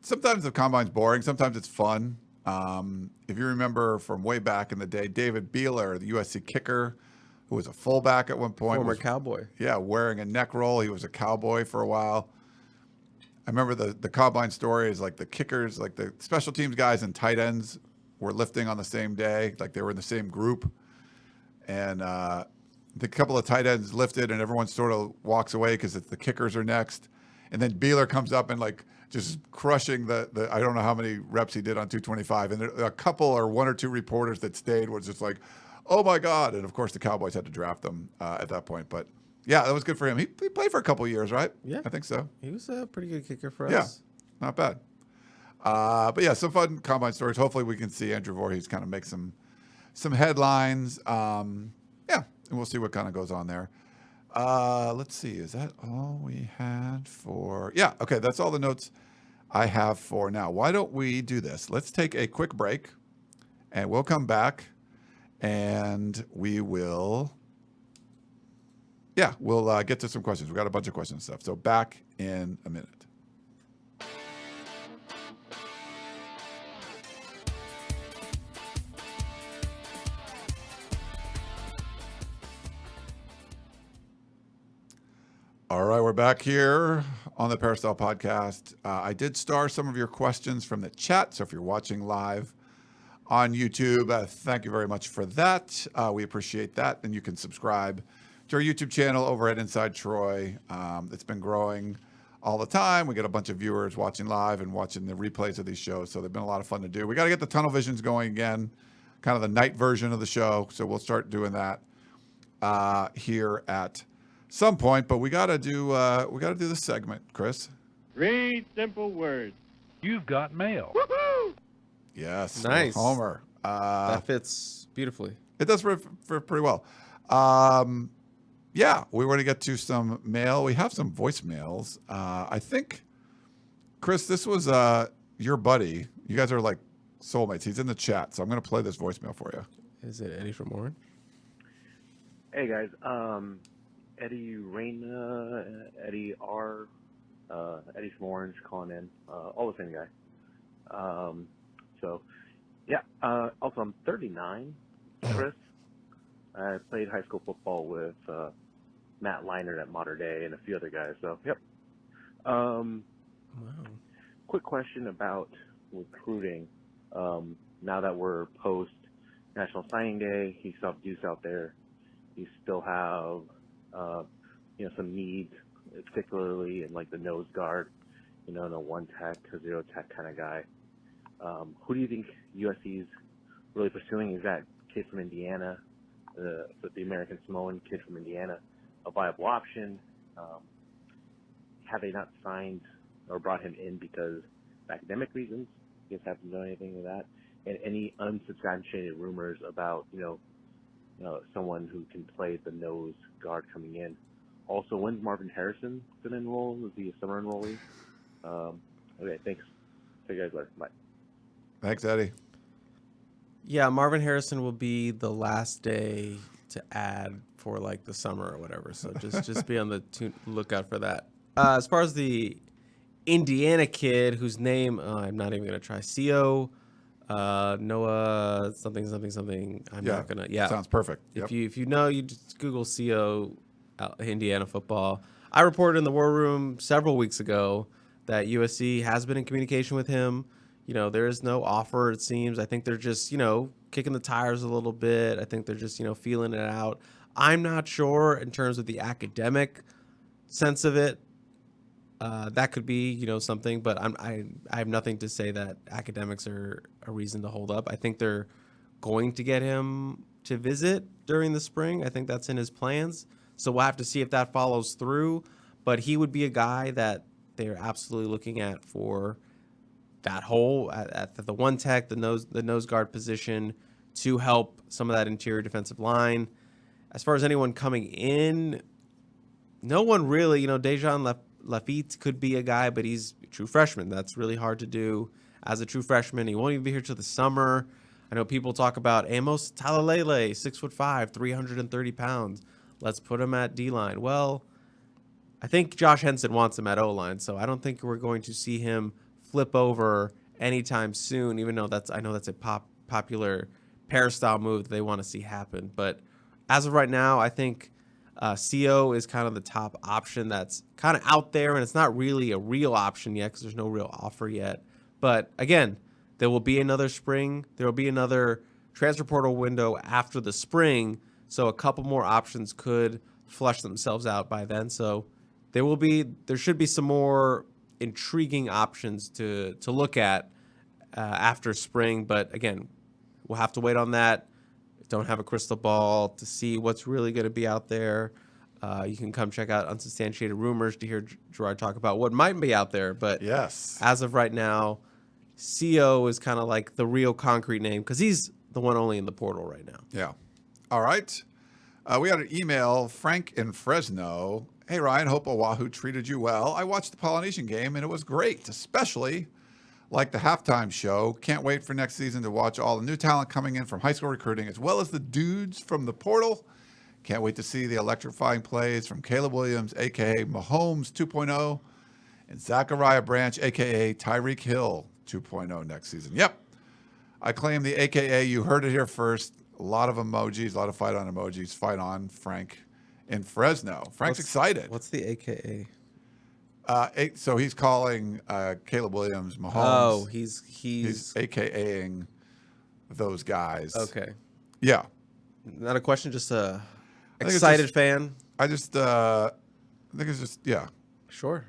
Sometimes the combine's boring. Sometimes it's fun. If you remember from way back in the day, David Beeler, the USC kicker, who was a fullback at one point. Former Cowboy. Yeah, wearing a neck roll. He was a Cowboy for a while. I remember the combine story is like the kickers, like the special teams guys and tight ends were lifting on the same day. Like they were in the same group. And the couple of tight ends lifted and everyone sort of walks away because the kickers are next. And then Beeler comes up and just crushing the I don't know how many reps he did on 225. And there, a couple or one or two reporters that stayed was just like, oh my God. And of course the Cowboys had to draft them at that point. But yeah, that was good for him. He played for a couple of years, right? Yeah. I think so. He was a pretty good kicker for us. Yeah, not bad. But yeah, some fun combine stories. Hopefully we can see Andrew Voorhees kind of make some headlines. Yeah, and we'll see what kind of goes on there. Let's see. Is that all we had for? Yeah, okay. That's all the notes I have for now. Why don't we do this? Let's take a quick break, and we'll come back, and we will... Yeah, we'll get to some questions. We've got a bunch of questions and stuff. So back in a minute. All right, we're back here on the Peristyle Podcast. I did star some of your questions from the chat. So if you're watching live on YouTube, thank you very much for that. We appreciate that. And you can subscribe to our YouTube channel over at Inside Troy. It's been growing all the time. We get a bunch of viewers watching live and watching the replays of these shows. So they've been a lot of fun to do. We got to get the tunnel visions going again, kind of the night version of the show. So we'll start doing that here at some point. But we got to do this segment, Chris. 3 simple words. You've got mail. Woohoo! Yes, Nice. Homer. That fits beautifully. It does for pretty well. Yeah, we want to get to some mail. We have some voicemails. I think, Chris, this was your buddy. You guys are like soulmates. He's in the chat, so I'm going to play this voicemail for you. Is it Eddie from Warren? Hey guys, Eddie Reyna, Eddie R, Eddie from Orange calling in, all the same guy. So Yeah. Also, I'm 39, Chris. I played high school football with Matt Leinart at Mater Dei and a few other guys. So, yep. Wow. Quick question about recruiting. Now that we're post National Signing Day, you still have Deuce out there. You still have, some needs, particularly in like the nose guard, in a one tech, a zero tech kind of guy. Who do you think USC is really pursuing? Is that kid from Indiana, the American Samoan kid from Indiana, a viable option? Have they not signed or brought him in because of academic reasons? You guys haven't done anything with that? And any unsubstantiated rumors about, someone who can play the nose guard coming in? Also, when's Marvin Harrison going to enroll? Is he a summer enrollee? Okay, thanks. See you guys later. Bye. Thanks, Eddie. Yeah, Marvin Harrison will be the last day to add for like the summer or whatever. So just be on the lookout for that. As far as the Indiana kid whose name I'm not even gonna try, Co. Noah something. I'm not gonna. Yeah, sounds perfect. If you know, you just Google CO Indiana football. I reported in the War Room several weeks ago that USC has been in communication with him. There is no offer, it seems. I think they're just, kicking the tires a little bit. I think they're just, feeling it out. I'm not sure in terms of the academic sense of it. That could be, something, but I have nothing to say that academics are a reason to hold up. I think they're going to get him to visit during the spring. I think that's in his plans. So we'll have to see if that follows through. But he would be a guy that they're absolutely looking at for that hole at the one tech, the nose guard position, to help some of that interior defensive line. As far as anyone coming in, no one really. Dejan Lafitte could be a guy, but he's a true freshman. That's really hard to do as a true freshman. He won't even be here till the summer. I know people talk about Amos Talalele, 6'5", 330 pounds. Let's put him at D-line. Well, I think Josh Henson wants him at O-line, so I don't think we're going to see him flip over anytime soon, even though I know that's a popular Peristyle move that they want to see happen. But as of right now, I think CO is kind of the top option that's kind of out there, and it's not really a real option yet because there's no real offer yet. But again, there will be another spring. There will be another transfer portal window after the spring, so a couple more options could flush themselves out by then. So there should be some more intriguing options to look at after spring. But again, we'll have to wait on that. Don't have a crystal ball to see what's really going to be out there. You can come check out Unsubstantiated Rumors to hear Gerard talk about what might be out there. But yes, as of right now, CO is kind of like the real concrete name because he's the one only in the portal right now. Yeah. All right. We had an email, Frank in Fresno. Hey, Ryan, hope Oahu treated you well. I watched the Polynesian game, and it was great, especially like the halftime show. Can't wait for next season to watch all the new talent coming in from high school recruiting, as well as the dudes from the portal. Can't wait to see the electrifying plays from Caleb Williams, a.k.a. Mahomes 2.0, and Zachariah Branch, a.k.a. Tyreek Hill 2.0 next season. Yep. I claim the a.k.a. You heard it here first. A lot of emojis, a lot of fight on emojis. Fight on, Frank in Fresno. Frank's excited. What's the AKA? So he's calling Caleb Williams Mahomes. Oh, he's AKAing those guys. Okay. Yeah. Not a question, just a excited fan. I think it's just yeah. Sure.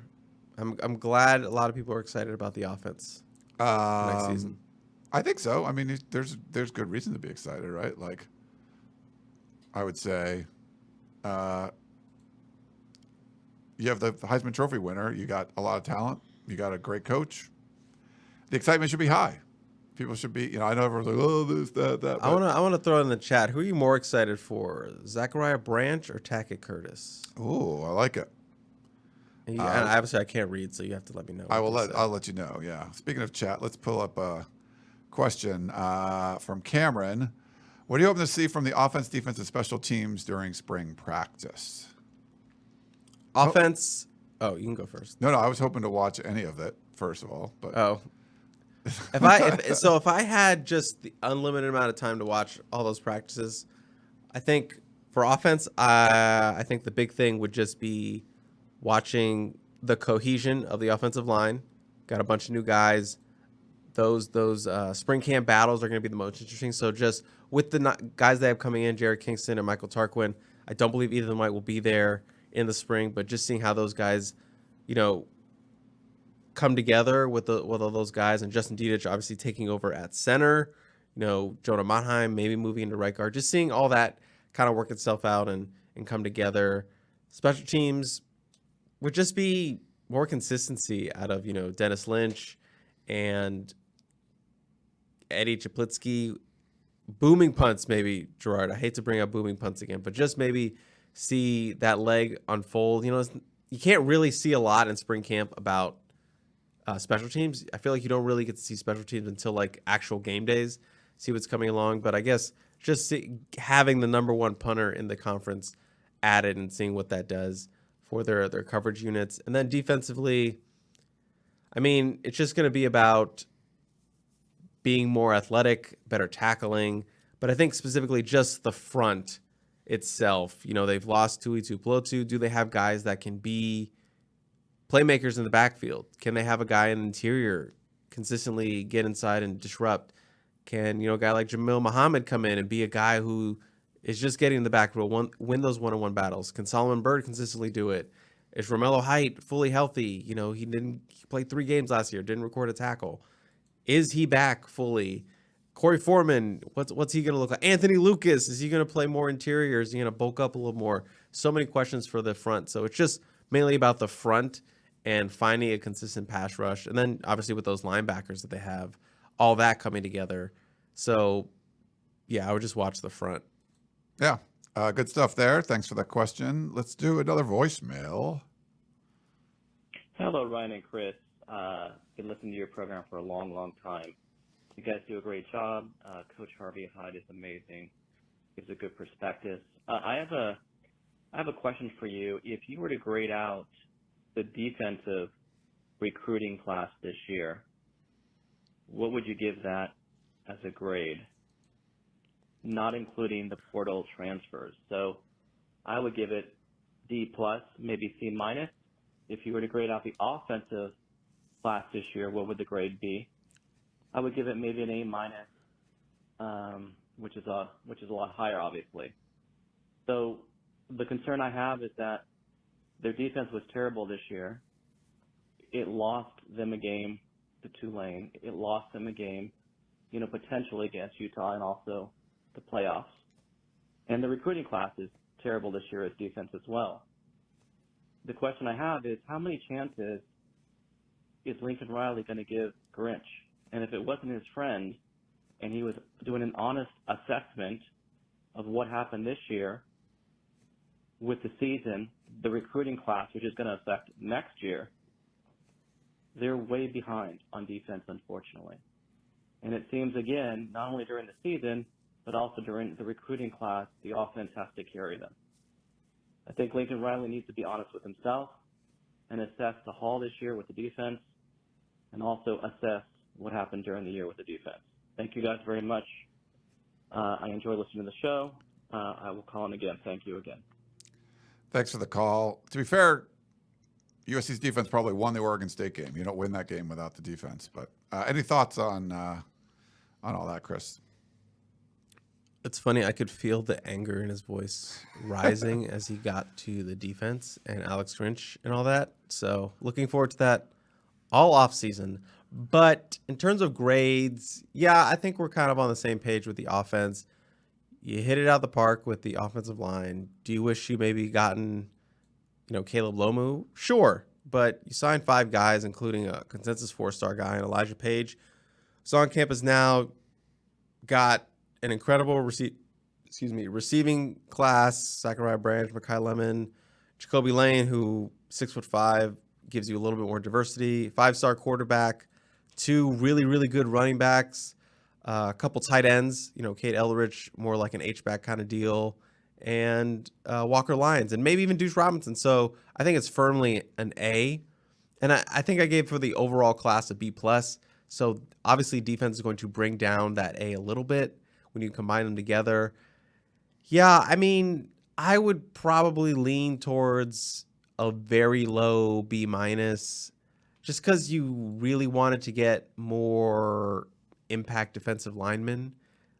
I'm glad a lot of people are excited about the offense next season. I think so. I mean, there's good reason to be excited, right? Like, I would say, you have the Heisman Trophy winner. You got a lot of talent. You got a great coach. The excitement should be high. People should be, I know everyone's like, oh, this, that. I want to throw in the chat. Who are you more excited for, Zachariah Branch or Tackett Curtis? Oh, I like it. And obviously, I can't read, so you have to let me know. I'll let you know. Yeah. Speaking of chat, let's pull up a question from Cameron. What are you hoping to see from the offense, defense, and special teams during spring practice? Offense. Oh, you can go first. No, I was hoping to watch any of it, first of all. But If I had just the unlimited amount of time to watch all those practices, I think for offense, I think the big thing would just be watching the cohesion of the offensive line. Got a bunch of new guys. Those spring camp battles are going to be the most interesting. So just with the guys they have coming in, Jared Kingston and Michael Tarquin, I don't believe either of them will be there in the spring, but just seeing how those guys, come together with all those guys, and Justin Dedich obviously taking over at center, Jonah Monheim maybe moving into right guard, just seeing all that kind of work itself out and come together. Special teams would just be more consistency out of, Dennis Lynch and Eddie Chaplitsky. Booming punts, maybe, Gerard. I hate to bring up booming punts again, but just maybe see that leg unfold. You can't really see a lot in spring camp about special teams. I feel like you don't really get to see special teams until like actual game days, see what's coming along. But I guess just having the number one punter in the conference added and seeing what that does for their coverage units. And then defensively, I mean, it's just going to be about being more athletic, better tackling. But I think specifically just the front itself, they've lost Tui Tuipulotu. Do they have guys that can be playmakers in the backfield? Can they have a guy in the interior consistently get inside and disrupt? Can, a guy like Jamil Muhammad come in and be a guy who is just getting in the back row, win those one-on-one battles? Can Solomon Byrd consistently do it? Is Romello Height fully healthy? He played 3 games last year, didn't record a tackle. Is he back fully? Corey Foreman, what's he going to look like? Anthony Lucas, is he going to play more interior? Is he going to bulk up a little more? So many questions for the front. So it's just mainly about the front and finding a consistent pass rush. And then obviously with those linebackers that they have, all that coming together. So, yeah, I would just watch the front. Yeah, good stuff there. Thanks for that question. Let's do another voicemail. Hello, Ryan and Chris. Been listening to your program for a long, long time. You guys do a great job. Coach Harvey Hyde is amazing. Gives a good perspective. I have a question for you. If you were to grade out the defensive recruiting class this year, what would you give that as a grade? Not including the portal transfers. So I would give it D+, maybe C-. If you were to grade out the offensive class this year, what would the grade be? I would give it maybe an A-, which is a lot higher, obviously. So the concern I have is that their defense was terrible this year. It lost them a game to Tulane. It lost them a game, potentially against Utah and also the playoffs. And the recruiting class is terrible this year as defense as well. The question I have is, how many chances is Lincoln Riley going to give Grinch? And if it wasn't his friend and he was doing an honest assessment of what happened this year with the season, the recruiting class, which is going to affect next year, they're way behind on defense, unfortunately. And it seems, again, not only during the season, but also during the recruiting class, the offense has to carry them. I think Lincoln Riley needs to be honest with himself and assess the haul this year with the defense and also assess what happened during the year with the defense. Thank you guys very much. I enjoy listening to the show. I will call in again. Thank you again. Thanks for the call. To be fair, USC's defense probably won the Oregon State game. You don't win that game without the defense. But any thoughts on all that, Chris? It's funny. I could feel the anger in his voice rising as he got to the defense and Alex Grinch and all that. So looking forward to that all off season. But in terms of grades, yeah, I think we're kind of on the same page with the offense. You hit it out the park with the offensive line. Do you wish you maybe gotten, Caleb Lomu? Sure. But you signed 5 guys, including a consensus 4-star guy and Elijah Page. So on campus now, got an incredible receiving class. Zachariah Branch, Mekhi Lemon, Jacoby Lane, who 6'5", gives you a little bit more diversity. 5-star quarterback, 2 really, really good running backs, a couple tight ends, Kate Elrich, more like an H-back kind of deal, and Walker Lyons, and maybe even Duce Robinson. So I think it's firmly an A. And I think I gave for the overall class a B+. So obviously defense is going to bring down that A a little bit when you combine them together. Yeah, I mean, I would probably lean towards a very low B minus just because you really wanted to get more impact defensive linemen.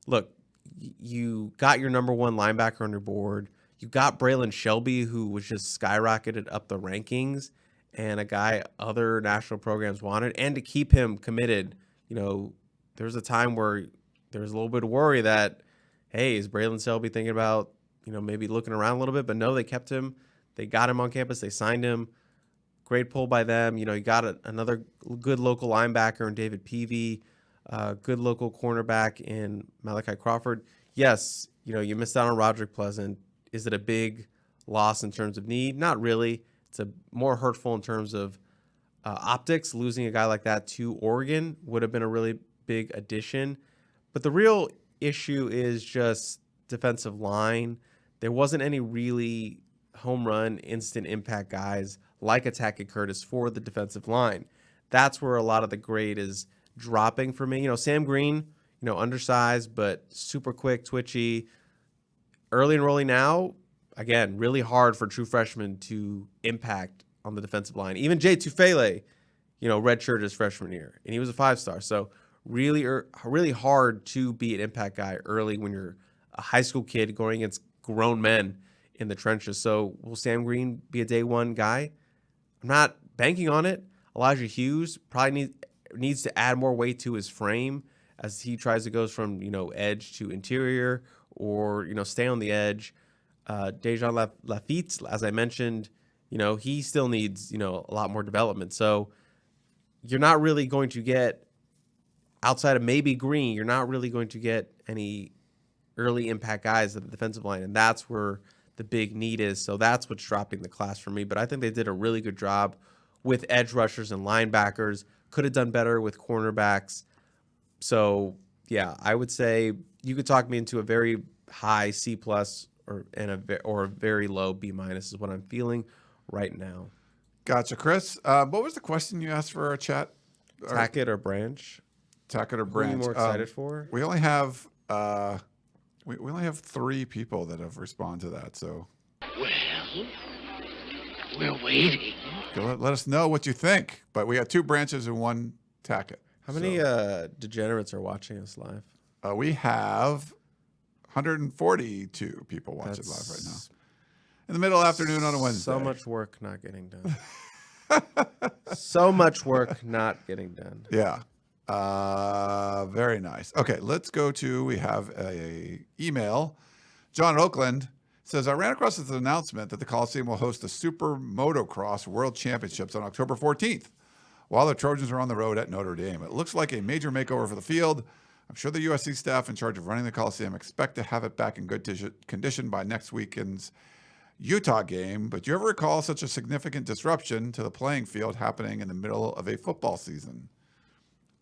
Look, you got your number one linebacker on your board. You got Braylon Shelby, who was just skyrocketed up the rankings, and a guy other national programs wanted. And to keep him committed, there's a time where there's a little bit of worry that, hey, is Braylon Shelby thinking about, maybe looking around a little bit? But no, they kept him. They got him on campus. They signed him. Great pull by them. You got another good local linebacker in David Peavy, good local cornerback in Malachi Crawford. Yes, you missed out on Roderick Pleasant. Is it a big loss in terms of need? Not really. It's more hurtful in terms of optics. Losing a guy like that to Oregon would have been a really big addition. But the real issue is just defensive line. There wasn't any really home run, instant impact guys like a Tackett Curtis for the defensive line. That's where a lot of the grade is dropping for me. Sam Green, undersized, but super quick, twitchy. Early enrollee now, again, really hard for true freshmen to impact on the defensive line. Even Jay Tufele, redshirted his freshman year, and he was a 5-star. So really hard to be an impact guy early when you're a high school kid going against grown men in the trenches. So will Sam Green be a day one guy? I'm not banking on it. Elijah Hughes probably needs to add more weight to his frame as he tries to go from, edge to interior or, stay on the edge. Dejan Lafitte, as I mentioned, he still needs, a lot more development. So you're not really going to get, outside of maybe Green, you're not really going to get any early impact guys at the defensive line. And that's where the big need is. So that's what's dropping the class for me. But I think they did a really good job with edge rushers and linebackers. Could have done better with cornerbacks. So, yeah, I would say you could talk me into a very high C+ or a very low B- is what I'm feeling right now. Gotcha, Chris. What was the question you asked for our chat? Tackett or Branch? Tackett or Who are you Branch? more excited for? We only have we only have 3 people that have responded to that. So, Well, we're waiting. let us know what you think. But we got 2 Branches and 1 Tackett. How many degenerates are watching us live? We have 142 people watching live right now. In the middle of the afternoon on a Wednesday. So much work not getting done. So much work not getting done. Yeah. Very nice. Okay, let's go to, we have a email. John in Oakland says, I ran across this announcement that the Coliseum will host the Super Motocross World Championships on October 14th while the Trojans are on the road at Notre Dame. It looks like a major makeover for the field. I'm sure the USC staff in charge of running the Coliseum expect to have it back in good condition by next weekend's Utah game. But do you ever recall such a significant disruption to the playing field happening in the middle of a football season?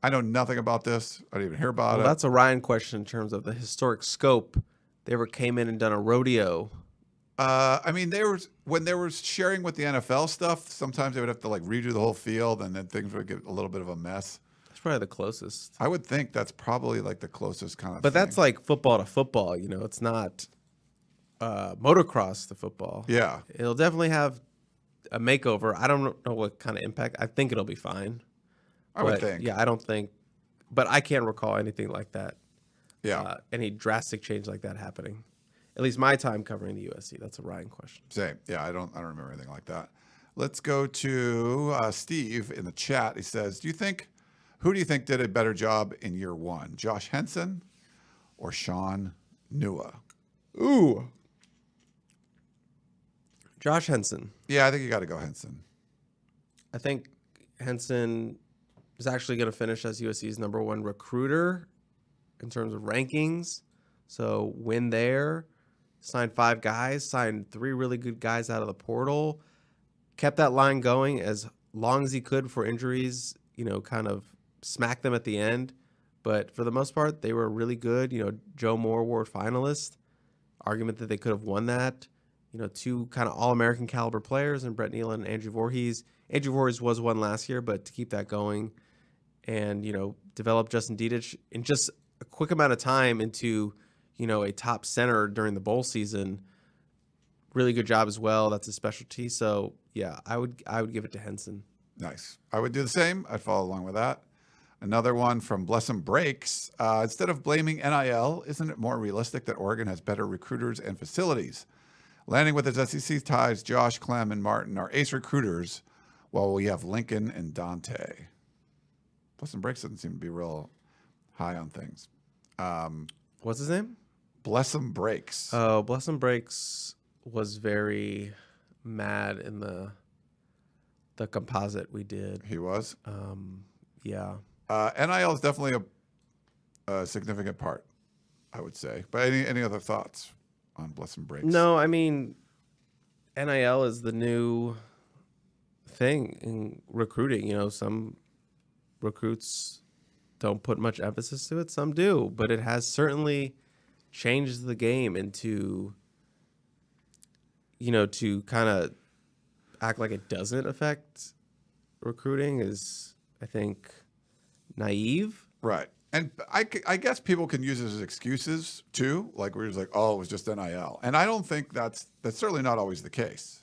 I know nothing about this. I didn't even hear about it. That's a Ryan question in terms of the historic scope. They ever came in and done a rodeo? I mean, when they were sharing with the NFL stuff, sometimes they would have to redo the whole field, and then things would get a little bit of a mess. That's probably the closest. I would think that's probably the closest kind of. But thing. that's like football to football. It's not motocross to football. Yeah, it'll definitely have a makeover. I don't know what kind of impact. I think it'll be fine. I would think. Yeah, I don't think. But I can't recall anything like that. Yeah, any drastic change like that happening. At least my time covering the USC. That's a Ryan question. Same. Yeah, I don't remember anything like that. Let's go to Steve in the chat. He says, who do you think did a better job in year 1? Josh Henson or Sean Nua? Ooh. Josh Henson. Yeah, I think you got to go Henson. I think Henson is actually going to finish as USC's number 1 recruiter in terms of rankings. So win there. Signed 5 guys, signed 3 really good guys out of the portal, kept that line going as long as he could before injuries, kind of smacked them at the end. But for the most part, they were really good. Joe Moore Award finalist, argument that they could have won that. 2 kind of all-American caliber players in Brett Nealon and Andrew Voorhees. Andrew Voorhees was one last year, but to keep that going and, develop Justin Dedich in just a quick amount of time into, a top center during the bowl season. Really good job as well. That's a specialty. So yeah, I would give it to Henson. Nice. I would do the same. I'd follow along with that. Another one from Bless 'em Breaks. Instead of blaming NIL, isn't it more realistic that Oregon has better recruiters and facilities? Landing with its SEC ties, Josh, Clem, and Martin are ace recruiters, while we have Lincoln and Dante. Bless 'em Breaks doesn't seem to be real high on things. What's his name? Bless 'em Breaks. Oh, Bless 'em Breaks was very mad in the composite we did. He was? Yeah. NIL is definitely a significant part, I would say. But any other thoughts on Bless 'em Breaks? No, I mean, NIL is the new thing in recruiting. Some recruits don't put much emphasis to it. Some do. But it has certainly changed the game into, to kind of act like it doesn't affect recruiting is, I think, naive. Right. And I guess people can use it as excuses too. Like we're just like, oh, it was just NIL. And I don't think that's certainly not always the case.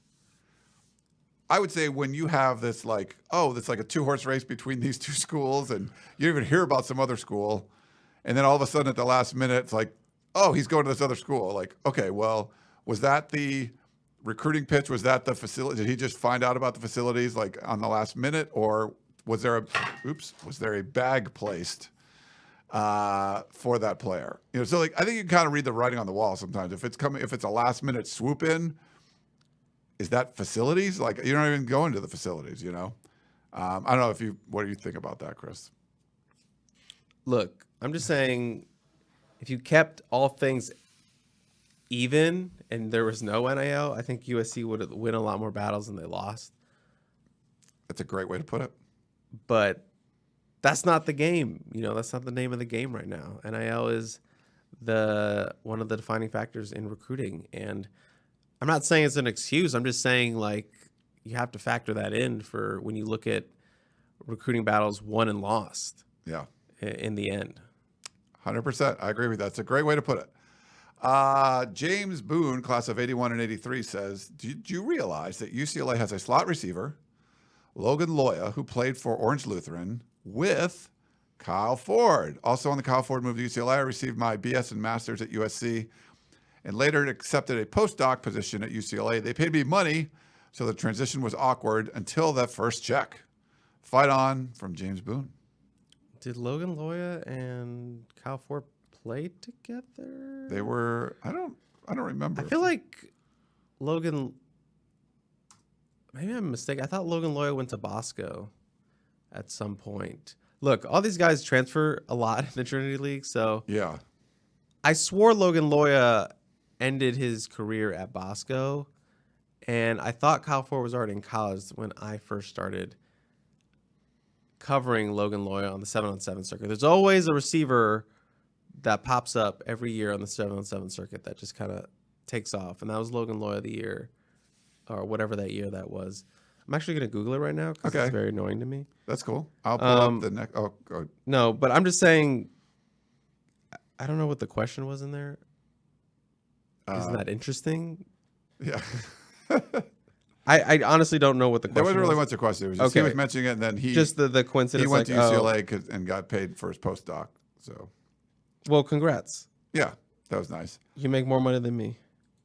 I would say when you have this like, oh, that's like a 2-horse race between these two schools and you even hear about some other school. And then all of a sudden at the last minute, it's like, oh, he's going to this other school. Like, okay, well, was that the recruiting pitch? Was that the facility? Did he just find out about the facilities like on the last minute? Or was there a bag placed for that player? So like I think you can kind of read the writing on the wall sometimes. If it's a last minute swoop in, is that facilities? Like you're not even going to the facilities, I don't know what do you think about that, Chris? Look, I'm just saying, if you kept all things even and there was no NIL, I think USC would win a lot more battles than they lost. That's a great way to put it. But that's not the game. That's not the name of the game right now. NIL is one of the defining factors in recruiting. And I'm not saying it's an excuse. I'm just saying, like, you have to factor that in for when you look at recruiting battles won and lost. Yeah. In the end. 100%. I agree with that. It's a great way to put it. James Boone, class of 81 and 83, says, did you realize that UCLA has a slot receiver, Logan Loya, who played for Orange Lutheran, with Kyle Ford? Also on the Kyle Ford move to UCLA, I received my BS and master's at USC and later accepted a postdoc position at UCLA. They paid me money, so the transition was awkward until that first check. Fight on, from James Boone. Did Logan Loya and Kyle Ford play together? They were. I don't remember. I feel like Logan. Maybe I'm mistaken. I thought Logan Loya went to Bosco at some point. Look, all these guys transfer a lot in the Trinity League, so yeah. I swore Logan Loya ended his career at Bosco, and I thought Kyle Ford was already in college when I first started covering Logan Loya on the 7-on-7 circuit. There's always a receiver that pops up every year on the 7-on-7 circuit that just kind of takes off, and that was Logan Loya the year, or whatever that year that was. I'm actually going to Google it right now because it's very annoying to me. That's cool. I'll pull up the next. Oh, go. No, but I'm just saying, I don't know what the question was in there. Isn't that interesting? Yeah. I honestly don't know what the question was. There wasn't really much a question. It was just he was mentioning it, and then just the coincidence. He went to UCLA and got paid for his postdoc. So, well, congrats. Yeah, that was nice. You make more money than me.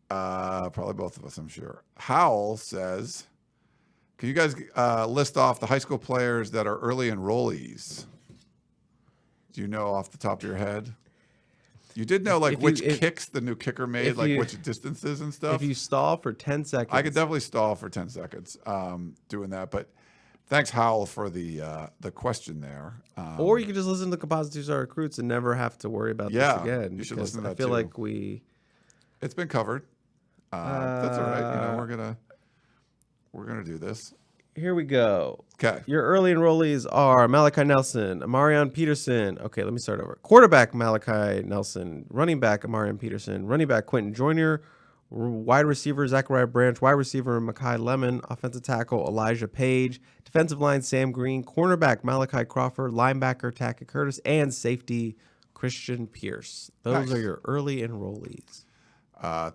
Probably both of us, I'm sure. Howell says, can you guys list off the high school players that are early enrollees? Do you know off the top of your head? You did know which kicks the new kicker made, which distances and stuff. If you stall for 10 seconds. I could definitely stall for 10 seconds doing that. But thanks, Howell, for the question there. Or you could just listen to the Composite 2-Star Recruits and never have to worry about this again. You should listen to that I feel like it's been covered. That's all right. We're gonna do this. Here we go. Okay. Your early enrollees are Malachi Nelson, Amarion Peterson. Okay, let me start over. Quarterback Malachi Nelson, running back Amarion Peterson, running back Quentin Joyner, wide receiver Zachariah Branch, wide receiver Mekhi Lemon, offensive tackle Elijah Page, defensive line Sam Green, cornerback Malachi Crawford, linebacker Tackett Curtis, and safety Christian Pierce. Those are your early enrollees.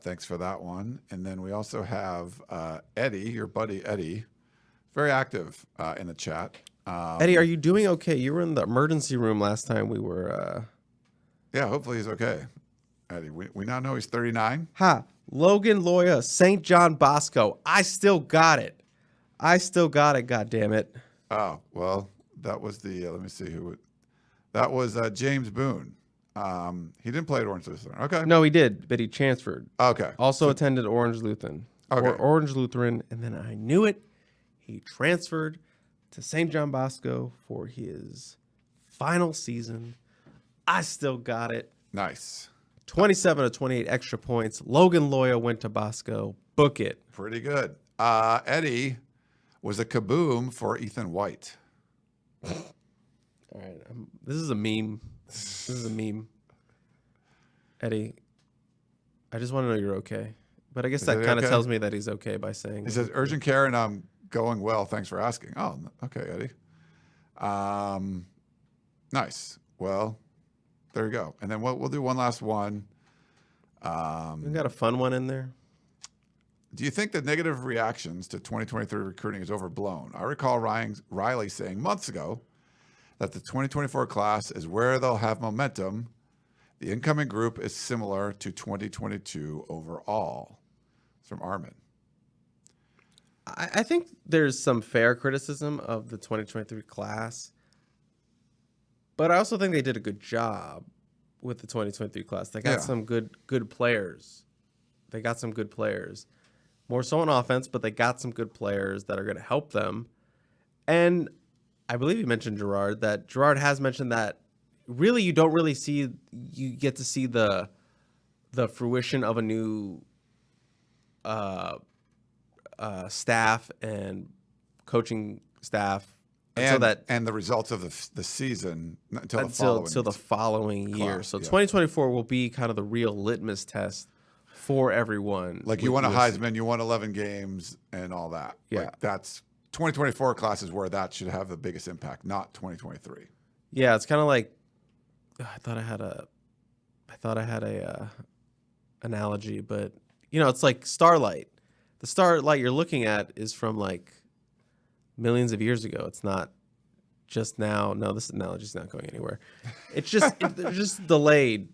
Thanks for that one. And then we also have Eddie, your buddy Eddie, very active in the chat. Eddie, are you doing okay? You were in the emergency room last time we were. Yeah, hopefully he's okay. Eddie, we now know he's 39. Logan Loya, St. John Bosco. I still got it. God damn it. Oh, well, that was the, let me see who, that was James Boone. He didn't play at Orange Lutheran. Okay. No, he did, but he transferred. Okay. Also attended Orange Lutheran. Okay. Or Orange Lutheran, and then I knew it. He transferred to St. John Bosco for his final season. I still got it. Nice. 27 of 28 extra points. Logan Loya went to Bosco. Book it. Pretty good. Eddie was a kaboom for Ethan White. All right. This is a meme. Eddie, I just want to know you're okay. But I guess that kind of tells me that he's okay by saying. He says, urgent care and I'm going well. Thanks for asking. Oh, okay, Eddie. Nice. Well, there you go. And then we'll do one last one. We got a fun one in there. Do you think the negative reactions to 2023 recruiting is overblown? I recall Riley saying months ago that the 2024 class is where they'll have momentum. The incoming group is similar to 2022 overall. It's from Armin. I think there's some fair criticism of the 2023 class, but I also think they did a good job with the 2023 class. They got some good players. More so on offense, but they got some good players that are going to help them. And I believe you mentioned Gerard, that Gerard has mentioned that really you get to see the fruition of a new staff and coaching staff And the results of the season until the following year. So 2024 will be kind of the real litmus test for everyone. Like you won a Heisman, you won 11 games and all that. Yeah. Like that's 2024 classes where that should have the biggest impact, not 2023. Yeah, it's kind of like I thought I had a analogy, but it's like starlight. The starlight you're looking at is from like millions of years ago. It's not just now. No, this analogy's not going anywhere. It's just they're just delayed.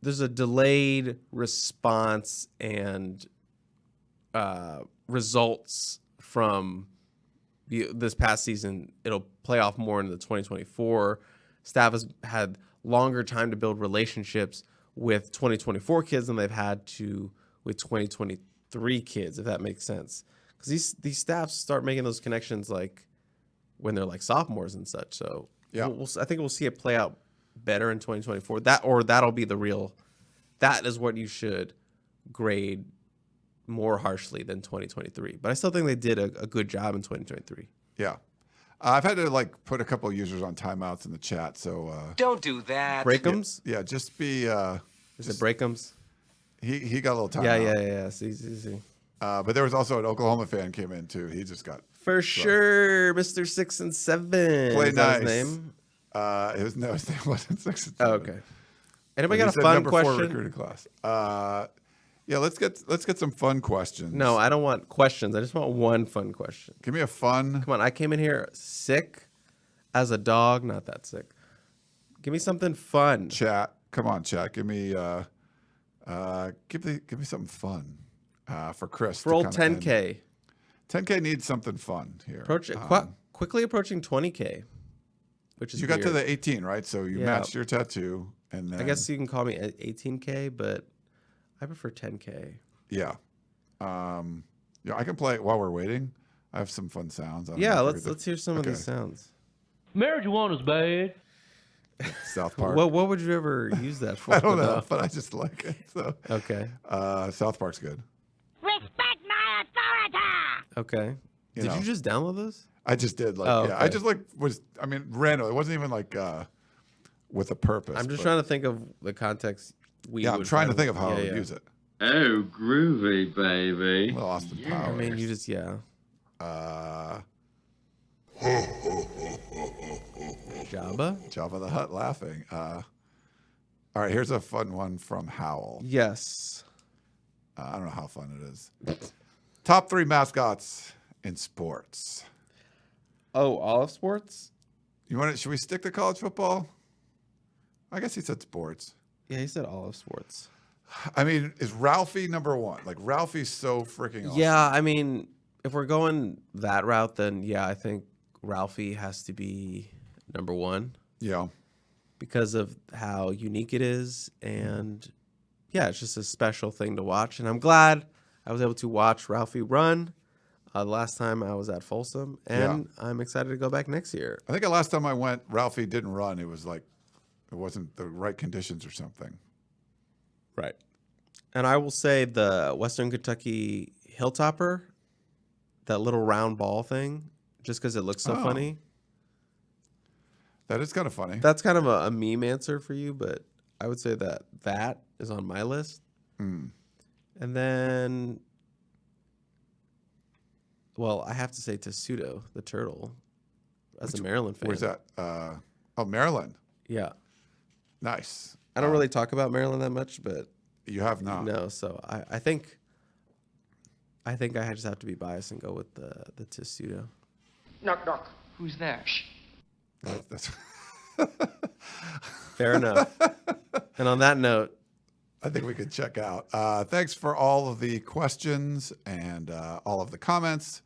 There's a delayed response and results from this past season. It'll play off more into the 2024. Staff has had longer time to build relationships with 2024 kids than they've had to with 2023 kids, if that makes sense. Because these staffs start making those connections like when they're like sophomores and such. So I think we'll see it play out better in 2024. That'll be the real. That is what you should grade more harshly than 2023. But I still think they did a good job in 2023. Yeah. I've had to put a couple of users on timeouts in the chat. So don't do that. Breakums? Yeah, just be. Is it Breakums? He got a little timeout. Yeah. See. But there was also an Oklahoma fan came in too. He just got for sure, Mr. 6 and 7. Play Is that nice. his name? His name wasn't 6 and 7. Oh, okay. Anybody got a fun number question? 4 recruiting class. Yeah, let's get some fun questions. No, I don't want questions. I just want one fun question. Give me a fun. Come on, I came in here sick as a dog. Not that sick. Give me something fun. Chat. Come on, chat. Give me give me something fun for Chris. For old 10K. 10K needs something fun here. Quickly approaching 20K, which is you got to the 18, right? So you matched your tattoo, and then I guess you can call me 18K, but I prefer 10K. Yeah. I can play it while we're waiting. I have some fun sounds. Let's hear some of these sounds. Marijuana's bad. South Park. What would you ever use that for? I don't know, but I just like it. So okay. South Park's good. Respect my authority! Okay. Did you just download this? I just did. Okay. I just random. It wasn't even with a purpose. I'm just trying to think of the context. I'm trying to think of how I would use it. Oh, groovy, baby. Little Austin Powers. I mean, you just Jabba the Hutt laughing. All right, here's a fun one from Howell. Yes. I don't know how fun it is. Top 3 mascots in sports. Oh, all of sports? Should we stick to college football? I guess he said sports. Yeah, he said all of sports. I mean, is Ralphie number 1? Like, Ralphie's so freaking awesome. Yeah, I mean, if we're going that route, then yeah, I think Ralphie has to be number 1 Yeah. because of how unique it is. And yeah, it's just a special thing to watch. And I'm glad I was able to watch Ralphie run the last time I was at Folsom. And I'm excited to go back next year. I think the last time I went, Ralphie didn't run. It was like, it wasn't the right conditions or something. Right. And I will say the Western Kentucky Hilltopper, that little round ball thing, just because it looks so funny. That is kind of funny. That's kind of a meme answer for you, but I would say that is on my list. Mm. And then, well, I have to say Tessuto, the turtle, as a Maryland fan. Where's that? Maryland. Yeah. Nice. I don't really talk about Maryland that much, but You have not. no. So I think I just have to be biased and go with the Tessuto. Knock, knock. Who's there? Shh. That's Fair enough. And on that note, I think we could check out. Thanks for all of the questions and all of the comments.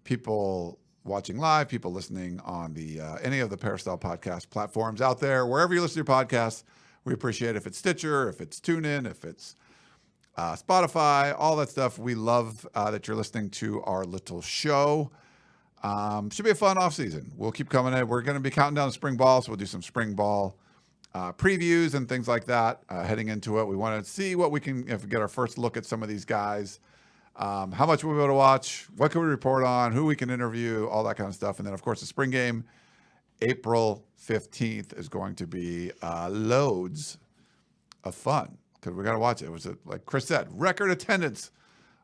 People watching live, people listening on the any of the Peristyle Podcast platforms out there, wherever you listen to your podcasts. We appreciate it. If it's Stitcher, if it's TuneIn, if it's Spotify, all that stuff. We love that you're listening to our little show. Should be a fun off season. We'll keep coming in. We're going to be counting down spring ball, so we'll do some spring ball previews and things like that heading into it. We want to see what we can get our first look at some of these guys, how much we'll be able to watch, what can we report on, who we can interview, all that kind of stuff. And then, of course, the spring game, April 15th, is going to be loads of fun because we're going to watch it. It was, like Chris said, record attendance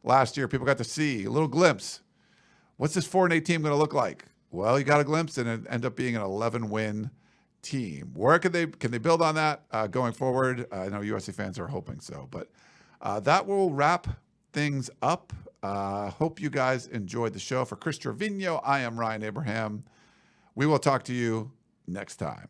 last year. People got to see a little glimpse. What's this 4-8 team going to look like? Well, you got a glimpse, and it ended up being an 11-win team. Where can they build on that going forward? I know USC fans are hoping so, but that will wrap things up. Hope you guys enjoyed the show. For Chris Trevino, I am Ryan Abraham. We will talk to you next time.